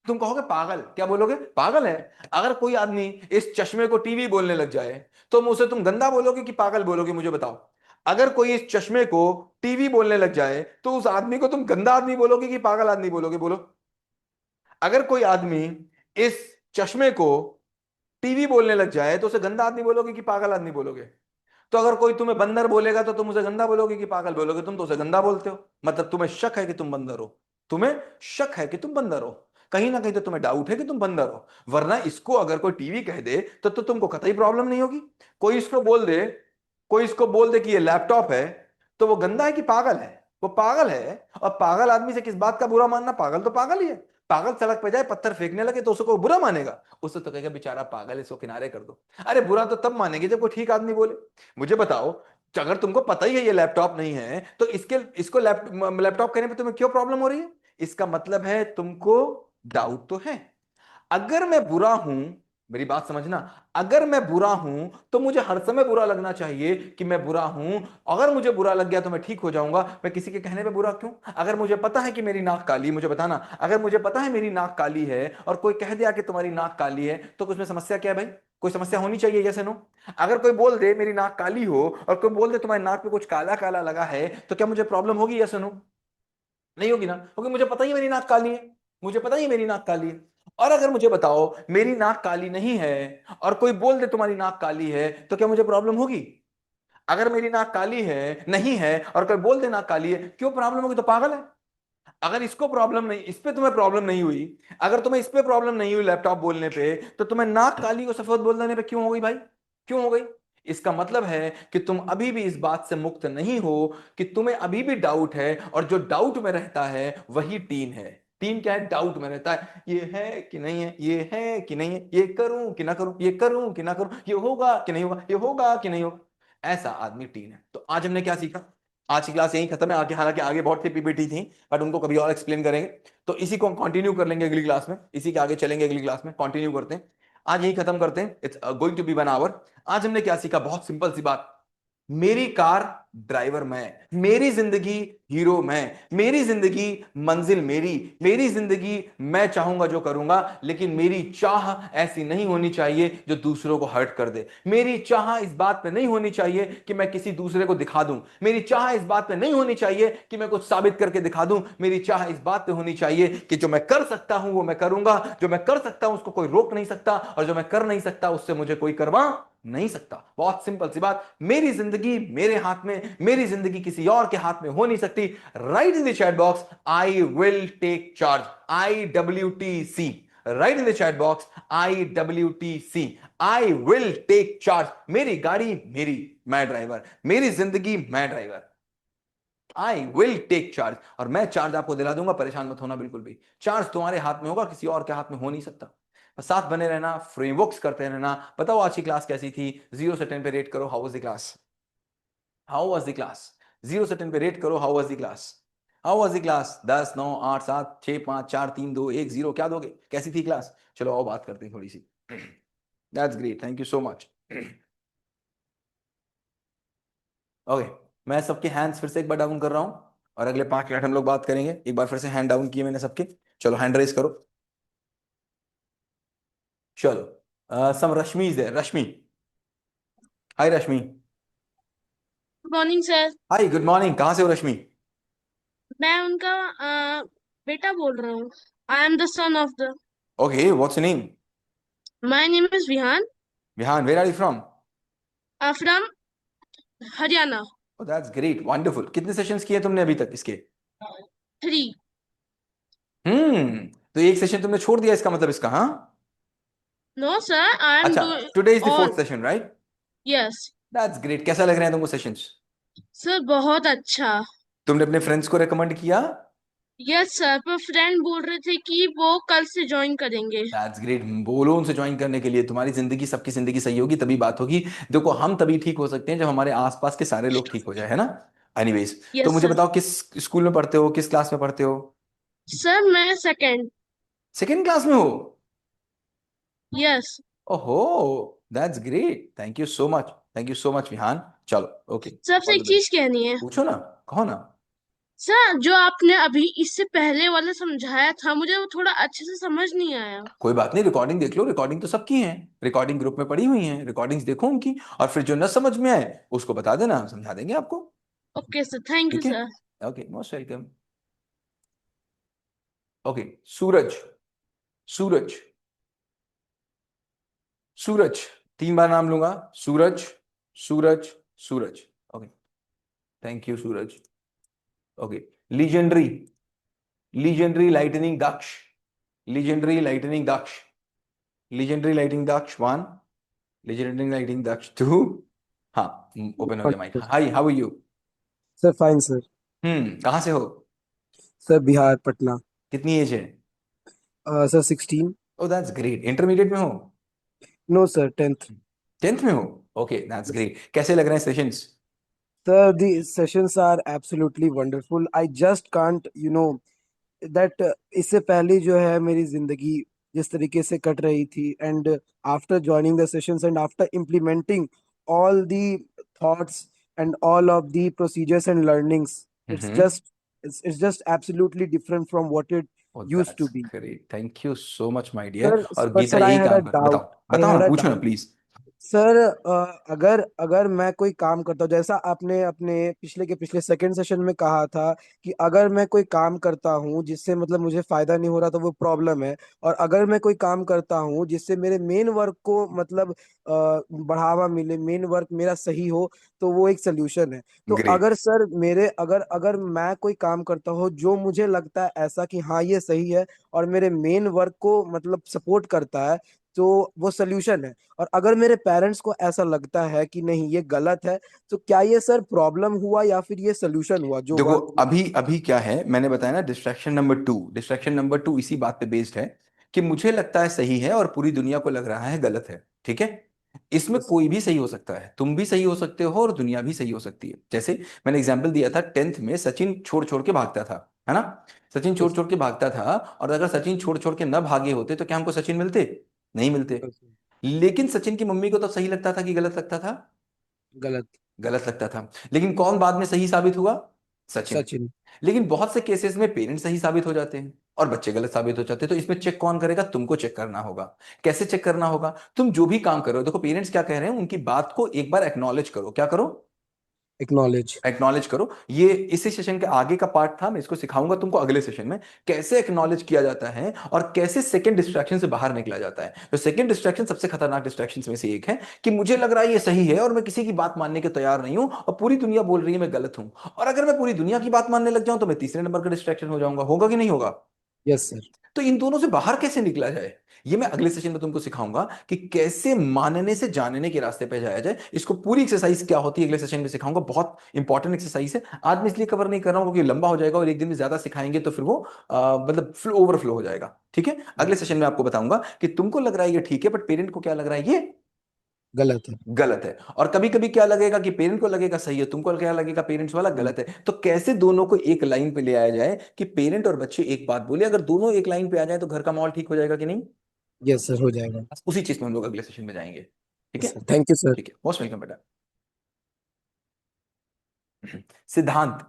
तुम कहोगे पागल, क्या बोलोगे? पागल है। अगर कोई आदमी इस चश्मे को टीवी बोलने लग जाए, तो मुझसे तुम गंदा बोलोगे कि पागल बोलोगे? मुझे बताओ। अगर कोई इस चश्मे को टीवी बोलने लग जाए, तो उस आदमी को तुम गंदा आदमी बोलोगे कि पागल आदमी बोलोगे? बोलो। अगर कोई आदमी इस चश्मे को टीवी बोलने लग जाए, तो उसे गंदा आदमी बोलोगे कि पागल आदमी बोलोगे? तो अगर कोई तुम्हें बंदर बोलेगा, तो तुम उसे गंदा बोलोगे कि पागल बोलोगे? तुम तो उसे गंदा बोलते हो, मतलब तुम्हें शक है कि तुम बंदर हो। तुम्हें शक है कि तुम बंदर हो, कहीं ना कहीं तो तुम्हें डाउट है कि तुम बंदर हो। वरना इसको अगर कोई टीवी कह दे, तो तुमको कतई प्रॉब्लम नहीं होगी। कोई इसको बोल दे, कोई इसको बोल दे कि ये लैपटॉप है, तो वो गंदा है कि पागल है? वो पागल है। और पागल आदमी से किस बात का बुरा मानना? पागल तो पागल ही है। पागल सड़क पे जाए पत्थर फेंकने लगे तो उसको बुरा मानेगा? उससे तो कहेगा बेचारा पागल है, इसको किनारे कर दो। अरे बुरा तो तब मानेंगे जब कोई ठीक आदमी बोले। मुझे बताओ, अगर तुमको पता ही है ये लैपटॉप नहीं है, तो इसको लैपटॉप कहने पे तुम्हें क्यों प्रॉब्लम हो रही है? इसका मतलब है तुमको डाउट तो है। अगर मैं बुरा हूं, मेरी बात समझना, अगर मैं बुरा हूं तो मुझे हर समय बुरा लगना चाहिए कि मैं बुरा हूं। अगर मुझे बुरा लग गया तो मैं ठीक हो जाऊंगा, मैं किसी के कहने पे बुरा क्यों? अगर मुझे पता है कि मेरी नाक काली है, मुझे बताना, अगर मुझे पता है मेरी नाक काली है और कोई कह दिया कि तुम्हारी नाक काली है, तो उसमें समस्या क्या है भाई? कोई समस्या होनी चाहिए, यस नो? अगर कोई बोल दे मेरी नाक काली हो और कोई बोल दे तुम्हारी नाक पे कुछ काला काला लगा है, तो क्या मुझे प्रॉब्लम होगी, यस नो? नहीं होगी ना, क्योंकि मुझे पता ही है मेरी नाक काली है। मुझे पता ही है मेरी नाक काली है। और अगर मुझे बताओ मेरी नाक काली नहीं है और कोई बोल दे तुम्हारी नाक काली है, तो क्या मुझे प्रॉब्लम होगी? अगर मेरी नाक काली है, नहीं है, और कोई बोल दे नाक काली है, क्यों प्रॉब्लम होगी? तो पागल है। अगर इसको प्रॉब्लम नहीं, इस पे तुम्हें प्रॉब्लम नहीं हुई, अगर तुम्हें इस पे प्रॉब्लम नहीं हुई लैपटॉप बोलने पे, तो तुम्हें नाक काली को सफेद बोल देने पे क्यों हो गई भाई? क्यों हो गई? इसका मतलब है कि तुम अभी भी इस बात से मुक्त नहीं हो, कि तुम्हें अभी भी डाउट है, और जो डाउट में रहता है वही टीन है। टीन क्या है? डाउट में रहता है, ये है कि नहीं है, ये है कि नहीं है, ये करूं कि ना करूं, ये करूं कि ना करूं, ये होगा कि नहीं होगा, ये होगा कि नहीं होगा। ऐसा आदमी टीन है। तो आज हमने क्या सीखा? आज की क्लास यही खत्म है। आगे हालांकि आगे बहुत सी पीपीटी थी, बट उनको कभी और एक्सप्लेन करेंगे। तो इसी को कंटिन्यू कर लेंगे अगली क्लास में, इसी के आगे चलेंगे अगली क्लास में, कंटिन्यू करते हैं। आज यही खत्म करते हैं। It's going to be 1 hour. आज हमने क्या सीखा? बहुत सिंपल सी बात। मेरी कार ड्राइवर मैं, मेरी जिंदगी हीरो मैं, मेरी जिंदगी मंजिल मेरी, मेरी जिंदगी मैं चाहूंगा जो करूंगा, लेकिन मेरी चाह ऐसी नहीं होनी चाहिए जो दूसरों को हर्ट कर दे। मेरी चाह इस बात पे नहीं होनी चाहिए कि मैं किसी दूसरे को दिखा दूं। मेरी चाह इस बात पे नहीं होनी चाहिए कि मैं कुछ साबित करके दिखा दूं। मेरी चाह इस बात पे होनी चाहिए कि जो मैं कर सकता हूं वो मैं करूंगा, जो मैं कर सकता हूं उसको कोई रोक नहीं सकता, और जो मैं कर नहीं सकता उससे मुझे कोई करवा नहीं सकता। बहुत सिंपल सी बात। मेरी जिंदगी मेरे हाथ में, मेरी जिंदगी किसी और के हाथ में हो नहीं सकती। Write in the chat box, I will take charge. IWTC। Write in the chat box, IWTC। I will take charge. मेरी गाड़ी मेरी, मैं ड्राइवर, मेरी जिंदगी मैं driver. I will take charge, और मैं चार्ज आपको दिला दूंगा, परेशान मत होना बिल्कुल भी। चार्ज तुम्हारे हाथ में होगा, किसी और के हाथ में हो नहीं सकता। बस साथ बने रहना, फ्रेमवर्क्स करते रहना। बताओ आज की क्लास कैसी थी? 0 से 10 पे रेट करो, how was the class? How was the class? 0 से 10 पे रेट करो, how was the class? How was the class? 10, 9, 8, 7, 6, 5, 4, 3, 2, 1, 0, क्या दोगे? कैसी थी क्लास? चलो आओ बात करते हैं थोड़ी सी। That's great, thank you so much. Okay, मैं सबके हैंड्स फिर से एक बार डाउन कर रहा हूं, और अगले 5 मिनट हम लोग बात करेंगे। एक बार फिर से हैंड डाउन किए मैंने सबके। चलो हैंड रेस करो। चलो some Rashmi is there. Rashmi, hi Rashmi. Good morning sir. Hi, good morning. कहाँ से हो रश्मि? मैं उनका बेटा बोल रहा हूँ। I am the son of the. Okay, what's your name? My name is Vihan. Vihan, where are you from? From Haryana. Oh that's great, wonderful. कितने सेशंस किए तुमने अभी तक इसके? 3। तो एक सेशन तुमने छोड़ दिया इसका मतलब इसका, हाँ? नो सर, आई एम अच्छा, doing today is the all. Fourth session, right? Yes. That's great. कैसा लग रहे हैं तुमको सेशंस? सर बहुत अच्छा। तुमने अपने फ्रेंड्स को रेकमेंड किया? यस सर, पर फ्रेंड बोल रहे थे कि वो कल से ज्वाइन करेंगे। That's great. बोलो उनसे ज्वाइन करने के लिए। तुम्हारी जिंदगी, सबकी जिंदगी सही होगी तभी बात होगी। देखो, हम तभी ठीक हो सकते हैं जब हमारे आसपास के सारे लोग ठीक हो जाए, है ना? एनीवेज, तो यस मुझे सर। बताओ किस स्कूल में पढ़ते हो, किस क्लास में पढ़ते हो? सर मैं सेकंड। सेकेंड क्लास में हो? यस। ओहो, that's great. Thank you so much. Thank you so much Vihan. चलो, ओके। सर आपसे ऑल एक द बेस्ट। चीज कहनी है। पूछो ना। कहो ना। सर जो आपने अभी इससे पहले वाला समझाया था, मुझे वो थोड़ा अच्छे से समझ नहीं आया। कोई बात नहीं, रिकॉर्डिंग देख लो। रिकॉर्डिंग तो सबकी है, रिकॉर्डिंग ग्रुप में पड़ी हुई है। रिकॉर्डिंग्स देखो उनकी, और फिर जो न समझ में आए उसको बता देना, हम समझा देंगे आपको। ओके सर, थैंक यू ठीक है? Sir. Okay, most welcome. Okay. Suraj. Suraj. Suraj. तीन बार नाम लूंगा। Suraj. Suraj. Suraj. Okay. Thank you Suraj. Okay. Legendary. Legendary lightning Daksh. Legendary lightning Daksh. Legendary lightning Daksh one. Legendary lightning Daksh two. हाँ। ओपन हो गया mic. Hi, how are you? Sir fine sir. कहाँ से हो? सर बिहार पटना। कितनी एज है? Sir 16। Oh that's great. Intermediate में हो? No sir 10th। 10th में हो? Okay, that's great. कैसे लग रहे हैं sessions? Sir the sessions are absolutely wonderful. I just can't that इससे पहले जो है मेरी जिंदगी जिस तरीके से कट रही थी, and after joining the sessions and after implementing all the thoughts and all of the procedures and learnings, it's hmm. Just it's just absolutely different from what it uh used to that's be. Great. Thank you so much my dear. Sir, और but Gita sir I यही had अ काम कर, doubt. बताओ आई बताओ ना, had a पूछो ना doubt please. Sir. अगर अगर मैं कोई काम करता हूँ, जैसा आपने अपने पिछले के पिछले सेकंड सेशन में कहा था कि अगर मैं कोई काम करता हूँ जिससे मतलब मुझे फायदा नहीं हो रहा तो वो प्रॉब्लम है, और अगर मैं कोई काम करता हूँ जिससे मेरे मेन वर्क को मतलब बढ़ावा मिले, मेन वर्क मेरा सही हो, तो वो एक सोल्यूशन है। तो ग्रेट। अगर सर मेरे अगर अगर मैं कोई काम करता हूँ जो मुझे लगता है ऐसा कि हाँ ये सही है और मेरे मेन वर्क को मतलब सपोर्ट करता है, तो वो सोल्यूशन है। और अगर मेरे पेरेंट्स को ऐसा लगता है कि नहीं ये गलत है, तो क्या ये सर प्रॉब्लम हुआ या फिर ये सोल्यूशन हुआ जो देखो, वर्क अभी अभी क्या है, मैंने बताया ना, distraction number two. Distraction number two इसी बात पे बेस्ड है कि मुझे लगता है सही है और पूरी दुनिया को लग रहा है गलत है। ठीक है? इसमें यस कोई भी सही हो सकता है। तुम भी सही हो सकते हो और दुनिया भी सही हो सकती है। जैसे मैंने एग्जांपल दिया था, 10th में सचिन छोड़ छोड़ के भागता था, है ना? सचिन छोड़ यस छोड़ के भागता था, और अगर सचिन छोड़ छोड़ के न भागे होते तो क्या हमको सचिन मिलते? नहीं मिलते। लेकिन सचिन की मम्मी को तो सही लगता था कि गलत लगता था? गलत। गलत लगता था। लेकिन कौन बाद में सही साबित हुआ? सचिन। सचिन। लेकिन बहुत से केसेस में पेरेंट्स सही साबित हो जाते हैं और बच्चे गलत साबित हो जाते हैं। तो इसमें चेक कौन करेगा? तुमको चेक करना होगा। कैसे चेक करना होगा? तुम जो भी काम कर रहे हो, देखो पेरेंट्स क्या कह रहे हैं उनकी बात को एक बार एक्नॉलेज करो। क्या करो? एक्नॉलेज। एक्नॉलेज करो। ये इसी सेशन के आगे का पार्ट था, मैं इसको सिखाऊंगा तुमको अगले सेशन में, कैसे एक्नॉलेज किया जाता है और कैसे सेकंड डिस्ट्रैक्शन से बाहर निकला जाता है। तो सेकंड डिस्ट्रैक्शन सबसे खतरनाक डिस्ट्रैक्शन में से एक है कि मुझे लग रहा है ये सही है और मैं किसी की बात मानने के तैयार नहीं हूं, और पूरी दुनिया बोल रही है मैं गलत हूं। और अगर मैं पूरी दुनिया की बात मानने लग जाऊं तो मैं तीसरे नंबर का डिस्ट्रैक्शन हो जाऊंगा। होगा कि नहीं होगा? Yes sir. तो इन दोनों से बाहर कैसे निकला जाए, ये मैं अगले सेशन में तुमको सिखाऊंगा कि कैसे मानने से जानने के रास्ते पे जाया जाए। इसको पूरी एक्सरसाइज क्या होती है अगले सेशन में सिखाऊंगा। बहुत इंपॉर्टेंट एक्सरसाइज है। आज मैं इसलिए कवर नहीं कर रहा हूं क्योंकि लंबा हो जाएगा, और एक दिन में ज्यादा सिखाएंगे तो फिर वो मतलब फ्लो ओवरफ्लो हो जाएगा। ठीक है? अगले यस सर। सेशन में आपको बताऊंगा कि तुमको लग रहा है ये ठीक है, बट पेरेंट को क्या लग रहा है ये गलत है। गलत है। और कभी कभी क्या लगेगा कि पेरेंट को लगेगा सही है, तुमको क्या लगेगा पेरेंट्स वाला गलत है। तो कैसे दोनों को एक लाइन पे ले आया जाए कि पेरेंट और बच्चे एक बात बोले। अगर दोनों एक लाइन पे आ जाए तो घर का माहौल ठीक हो जाएगा कि नहीं? यस सर, हो जाएगा। बस उसी चीज में हम लोग अगले सेशन में जाएंगे। ठीक यस है? Sir, thank you sir. ठीक है, मोस्ट वेलकम बेटा। सिद्धांत।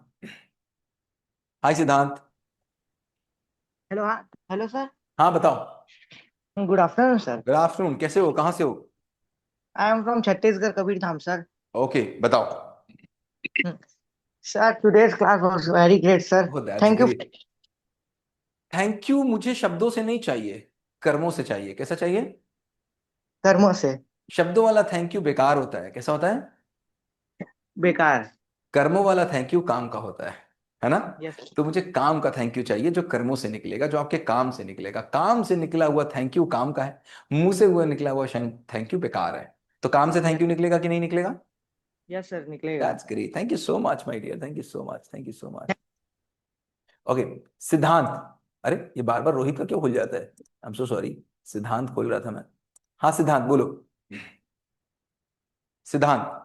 हाय सिद्धांत। हेलो। हाँ। Hello sir. हाँ बताओ। Good afternoon sir. Good afternoon. कैसे हो, कहाँ से हो? I am from Chhattisgarh Kabir Dham sir. Okay, बताओ। Sir today's class was very great sir. Oh that's thank you. Great. Thank you मुझे शब्दों से नहीं चाहिए, कर्मों से चाहिए। कैसा चाहिए? कर्मों से। शब्दों वाला थैंक यू बेकार होता है। कैसा होता है? बेकार। कर्मों वाला थैंक यू काम का होता है। है ना? Yes, sir. तो मुझे काम का थैंक यू चाहिए, जो कर्मों से निकलेगा, जो आपके काम से निकलेगा। काम से निकला हुआ थैंक यू काम का है, मुंह से हुआ निकला हुआ थैंक यू बेकार है। तो काम से थैंक यू निकलेगा कि नहीं निकलेगा? Yes, sir. निकलेगा। That's great, thank you so much my dear, thank you so much, thank you so much. Okay, Siddhant. अरे ये बार बार रोहित का क्यों खुल जाता है? आई एम सो सॉरी, सिद्धांत खोल रहा था मैं। हाँ सिद्धांत बोलो। सिद्धांत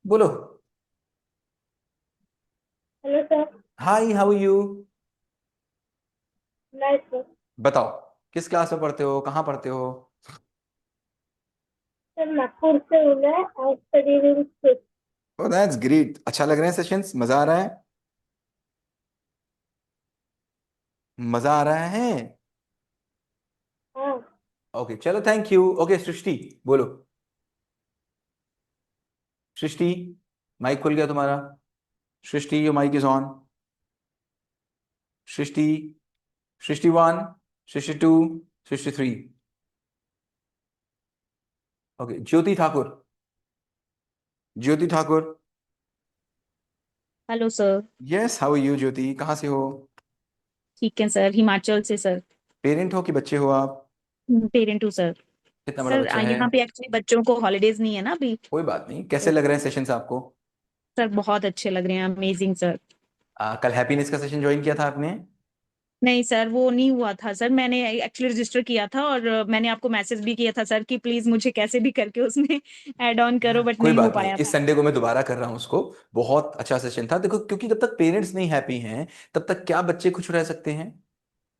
बोलो। Hello sir. Hi, how are you? Nice sir. बताओ, किस क्लास में पढ़ते हो, कहाँ पढ़ते हो? सर नागपुर से हूँ मैं, और study in six. Oh that's great, अच्छा लग रहे हैं सेशंस, मजा आ रहा है? मजा आ रहा है? हाँ। ओके चलो, थैंक यू। ओके सृष्टि बोलो। सृष्टि, माइक खुल गया तुम्हारा? Srishti your mic is on. Srishti, Srishti one, Srishti two, Srishti three. Okay, Jyoti Thakur. Jyoti Thakur. Hello sir. Yes, how are you Jyoti, कहाँ से हो? ठीक है सर, हिमाचल से सर। पेरेंट हो कि बच्चे हो आप? पेरेंट हूँ सर। कितना बड़ा सर बच्चा है? यहाँ पे एक्चुअली बच्चों को हॉलीडेज नहीं है ना अभी। कोई बात नहीं, कैसे तो लग रहे हैं सेशंस आपको? सर बहुत अच्छे लग रहे हैं, अमेजिंग सर। कल हैप्पीनेस का सेशन ज्वाइन किया था आपने? नहीं सर, वो नहीं हुआ था सर, मैंने एक्चुअली रजिस्टर किया था और मैंने आपको मैसेज भी किया था सर कि प्लीज मुझे कैसे भी करके उसमें ऐड ऑन करो, बट कोई नहीं हो बात नहीं, पाया इस था। संडे को मैं दोबारा कर रहा हूँ उसको। बहुत अच्छा सेशन था, देखो क्योंकि जब तक पेरेंट्स नहीं हैप्पी हैं तब तक क्या बच्चे खुश रह सकते हैं?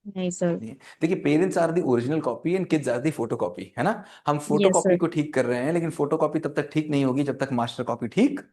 नहीं सर। नहीं। देखिए, parents are the original copy and kids are the photocopy, है ना? हम फोटो यस कॉपी सर। को ठीक कर रहे हैं, लेकिन फोटो कॉपी तब तक ठीक नहीं होगी जब तक मास्टर कॉपी ठीक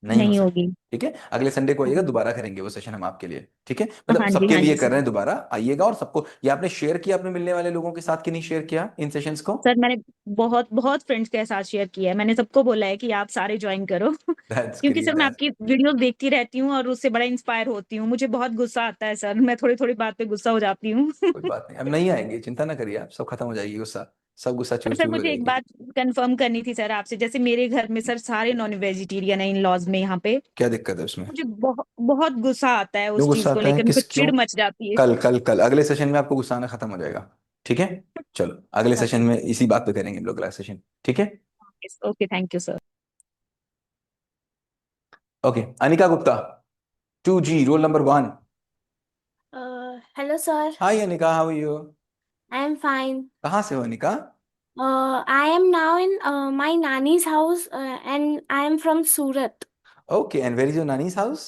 नहीं हो नहीं सकती। होगी। ठीक है, अगले संडे को आइएगा, हाँ। दोबारा करेंगे वो सेशन हम आपके लिए, ठीक है? मतलब सबके हाँ लिए जी कर सर। रहे हैं, दोबारा आइएगा। और सबको ये आपने शेयर किया अपने मिलने वाले लोगों के साथ कि नहीं शेयर किया इन सेशंस को? सर मैंने बहुत बहुत फ्रेंड्स के साथ शेयर किया है, मैंने सबको बोला है कि आप सारे ज्वाइन करो दैट्स क्योंकि ग्रेट। सर मैं आपकी वीडियोस देखती रहती हूँ और उससे बड़ा इंस्पायर होती हूँ। मुझे बहुत गुस्सा आता है सर, मैं थोड़ी थोड़ी बात पे गुस्सा हो जाती हूँ कोई बात नहीं, अब नहीं आएंगे, चिंता ना करिए आप, सब खत्म हो जाएगी गुस्सा, सब गुस्सा पर चूर सर चूर हो मुझे एक जाएगी। बात कंफर्म करनी थी सर आपसे, जैसे मेरे घर में सर सारे नॉन वेजिटेरियन है इन लॉज में यहाँ पे। क्या दिक्कत है उसमें? मुझे बहुत बहुत गुस्सा आता है क्यों उस चीज गुस्सा को आता है, लेकर, मुझे किस क्यों? चिढ़ मच जाती है। कल कल कल अगले सेशन में आपको गुस्सा आना खत्म हो जाएगा, ठीक है? चलो अगले सेशन ओके। में इसी बात पे करेंगे हम लोग अगला सेशन, ठीक है? Okay, thank you sir. Okay, Anika Gupta, 2G, roll number 1। Hello, sir. Hi Anika, how are you? I am fine. कहाँ से हो Anika? I am now in my nanny's house, and I am from Surat okay, and where is your नानीज house?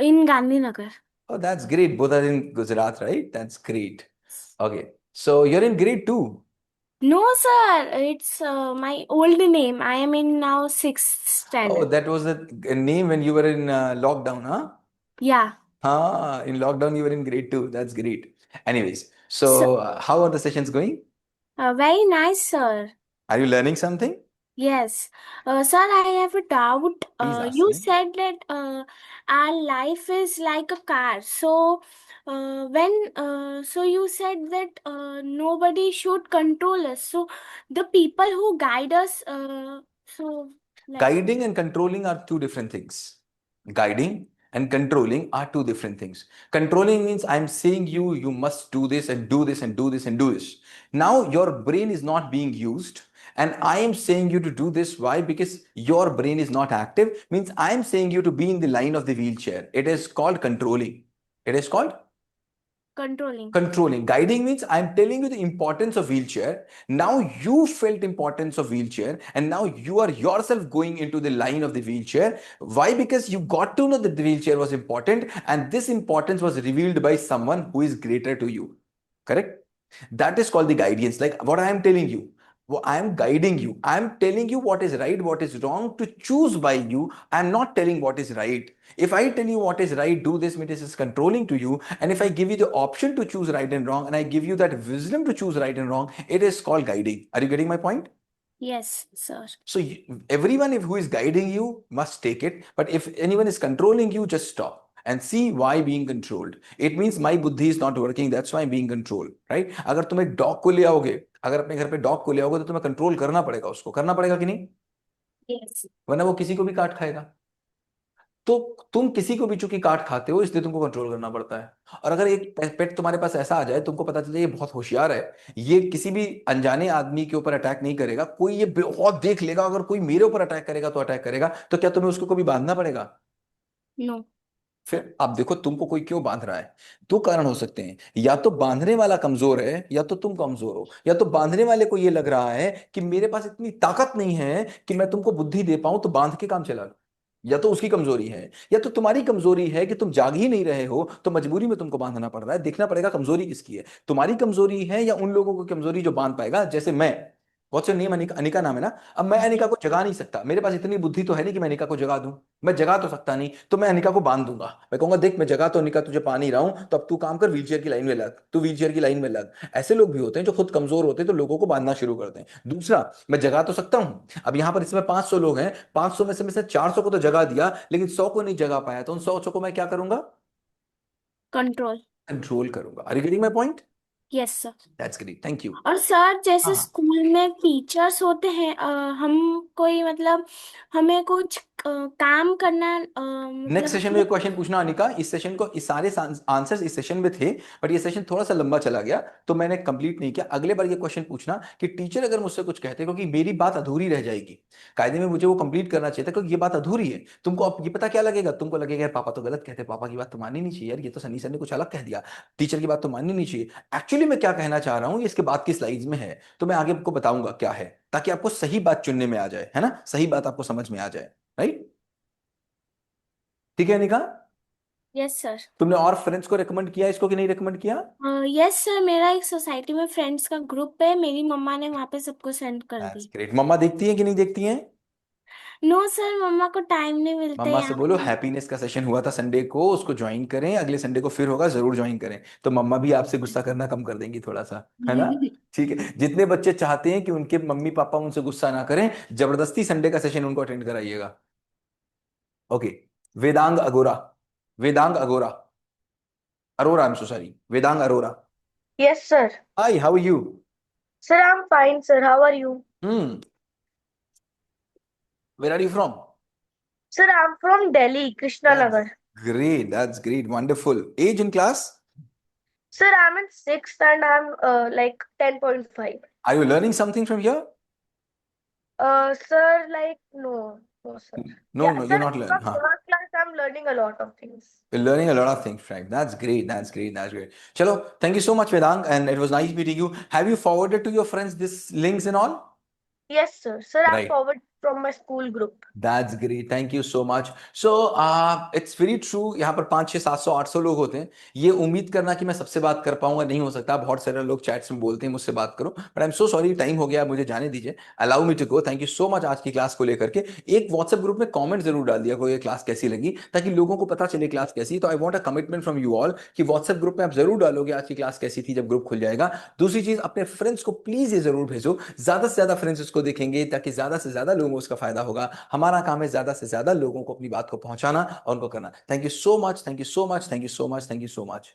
in Gandhinagar. Oh, that's great. Both are in Gujarat, right? That's great. Okay, so you're in grade 2. No, sir, it's my old name. I am in now sixth Oh, standard. that was the name when you were in lockdown, huh? Yeah. In lockdown you were in grade 2. That's great. Anyways, So, so how are the sessions going? very nice, sir. Are you learning something? Yes. Sir, I have a doubt. Please ask You me. said that our life is like a car. So, so you said that nobody should control us. So, the people who guide us, like, Guiding and controlling are two different things. Guiding and controlling are two different things. Controlling means I'm saying you must do this and do this and do this and do this. Now your brain is not being used, and I am saying you to do this. Why? Because your brain is not active. Means I am saying you to be in the line of the wheelchair. It is called controlling. It is called controlling. controlling. Guiding means I'm telling you the importance of wheelchair. Now you felt importance of wheelchair, and now you are yourself going into the line of the wheelchair. Why? Because you got to know that the wheelchair was important, and this importance was revealed by someone who is greater to you. Correct? That is called the guidance. Like what I am telling you, I am guiding you. I am telling you what is right, what is wrong to choose by you. I am not telling what is right. If I tell you what is right, do this, means it is controlling to you. And if I give you the option to choose right and wrong, and I give you that wisdom to choose right and wrong, it is called guiding. Are you getting my point? Yes, sir. So everyone who is guiding you must take it. But if anyone is controlling you, just stop and see why being controlled. It means my buddhi is not working. That's why I'm being controlled, right? अगर तुम एक dog को ले आओगे, अगर अपने घर पे डॉग को ले आओगे तो तुम्हें कंट्रोल करना पड़ेगा, उसको करना पड़ेगा कि नहीं? Yes. वरना वो किसी को भी काट खाएगा। तो तुम किसी को भी चूंकि काट खाते हो, इसलिए तुमको कंट्रोल करना पड़ता है। और अगर एक पेट तुम्हारे पास ऐसा आ जाए, तुमको पता चले ये बहुत होशियार है, ये किसी भी अनजाने आदमी के ऊपर अटैक नहीं करेगा, कोई ये बहुत देख लेगा, अगर कोई मेरे ऊपर अटैक करेगा तो अटैक करेगा, तो क्या तुम्हें उसको कभी बांधना पड़ेगा? नो। फिर आप देखो तुमको कोई क्यों बांध रहा है। दो कारण हो सकते हैं, या तो बांधने वाला कमजोर है, या तो तुम कमजोर हो। या तो बांधने वाले को ये लग रहा है कि मेरे पास इतनी ताकत नहीं है कि मैं तुमको बुद्धि दे पाऊं, तो बांध के काम चला लो। या तो उसकी कमजोरी है, या तो तुम्हारी कमजोरी है कि तुम जाग ही नहीं रहे हो, तो मजबूरी में तुमको बांधना पड़ रहा है। देखना पड़ेगा कमजोरी किसकी है, तुम्हारी कमजोरी है या उन लोगों की कमजोरी जो बांध पाएगा। जैसे मैं, what's your name? Anika, Anika नाम है ना। अब मैं अनिका को जगा नहीं सकता, मेरे पास इतनी बुद्धि तो है नहीं कि मैं अनिका को जगा दूं। मैं जगा तो सकता नहीं, तो मैं अनिका को बांध दूंगा। मैं कहूंगा देख मैं जगा तो अनिका तुझे पा नहीं रहा हूं, तो अब तू काम कर, व्हीलचेयर की लाइन में लग, तू व्हीलचेयर की लाइन में लग। ऐसे लोग भी होते हैं जो खुद कमजोर होते हैं, तो लोगों को बांधना शुरू करते हैं। दूसरा, मैं जगा तो सकता हूं। अब यहां पर इसमें 500 लोग हैं, 500 में से 400 को तो जगा दिया, लेकिन 100 को नहीं जगा पाया, तो उन 100 को मैं क्या करूंगा? कंट्रोल। कंट्रोल करूंगा। Are you getting my point? Yes sir. That's great, thank you. और सर जैसे हाँ, स्कूल में टीचर्स होते हैं, हम कोई मतलब हमें कुछ काम करना, नेक्स्ट मतलब सेशन में क्वेश्चन पूछना अनिका। इस सेशन को, इस सारे आंसर्स इस सेशन में थे, बट ये सेशन थोड़ा सा लंबा चला गया, तो मैंने कंप्लीट नहीं किया। अगले बार ये क्वेश्चन पूछना कि टीचर अगर मुझसे कुछ कहते, क्योंकि मेरी बात अधूरी रह जाएगी, कायदे में मुझे वो कंप्लीट करना चाहिए था, क्योंकि ये बात अधूरी है। तुमको अब ये पता क्या लगेगा, तुमको लगेगा यार पापा तो गलत कहते, पापा की बात तो माननी नहीं चाहिए यार, ये तो सनी सर ने कुछ अलग कह दिया, टीचर की बात तो माननी नहीं चाहिए। एक्चुअली मैं क्या कहना चाह रहा हूँ, ये इसके बाद की स्लाइड्स में है, तो मैं आगे आपको बताऊंगा क्या है, ताकि आपको सही बात चुनने में आ जाए, है ना, सही बात आपको समझ में आ जाए। राइट? ठीक है अनिका? Yes sir. तुमने और फ्रेंड्स को रेकमेंड किया इसको कि नहीं रेकमेंड किया? यस सर, मेरा एक सोसाइटी में फ्रेंड्स का ग्रुप है, मेरी मम्मा ने वहाँ पे सबको सेंड कर दैट्स दी। ग्रेट। मम्मा देखती हैं कि नहीं देखती हैं? नो सर, मम्मा को टाइम नहीं मिलता मम्मा से यहाँ बोलो पे। हैप्पीनेस का सेशन हुआ था संडे को, उसको ज्वाइन करें, अगले संडे को फिर होगा, जरूर ज्वाइन करें, तो मम्मा भी आपसे गुस्सा करना कम कर देंगी थोड़ा सा, है ना? ठीक है, जितने बच्चे चाहते हैं कि उनके मम्मी पापा उनसे गुस्सा ना करें, जबरदस्ती संडे का सेशन उनको attend कराइएगा। Okay. Vedang Agora, Vedang Agora, Arora, I am so sorry, Vedang Arora. Yes, sir. Hi, how are you? Sir, I'm fine, sir. How are you? Hmm, where are you from? Sir, I'm from Delhi, Krishna That's Nagar. great. That's great. Wonderful. Age in class? Sir, I'm in sixth and I'm like 10.5. Are you learning something from here? Sir, like no, sir. No, Yeah, no, you're sir, not learning. from Huh? your class, I'm learning a lot of things. You're learning a lot of things, right? That's great. That's great. That's great. Chalo, thank you so much, Vedang, and it was nice meeting you. Have you forwarded to your friends this links and all? Yes, sir. Sir, I'm Right. forward from my school group. That's great. Thank you so much. So, it's very true. यहाँ पर 500, 600, 800 लोग होते हैं। ये उम्मीद करना कि मैं सबसे बात कर पाऊंगा नहीं हो सकता। बहुत सारे लोग चैट्स में बोलते हैं मुझसे बात करो, but I am so sorry, time हो गया, मुझे जाने दीजिए। Allow me to go. Thank you so much आज की क्लास को लेकर के। एक व्हाट्सएप ग्रुप में कमेंट जरूर डाल दिया कोई, ये क्लास कैसी लगी, ताकि लोगों को पता चले क्लास कैसी है। तो I want a commitment from you all कि व्हाट्सएप ग्रुप में आप जरूर डालोगे आज की क्लास कैसी थी, जब ग्रुप खुल जाएगा। दूसरी चीज, अपने फ्रेंड्स को प्लीज ये जरूर भेजो, ज्यादा से ज्यादा फ्रेंड्स इसको देखेंगे, ताकि ज्यादा से ज्यादा लोगों को उसका फायदा होगा। हमारा काम है ज्यादा से ज्यादा लोगों को अपनी बात को पहुंचाना और उनको करना। Thank you so much, thank you so much, thank you so much, thank you so much.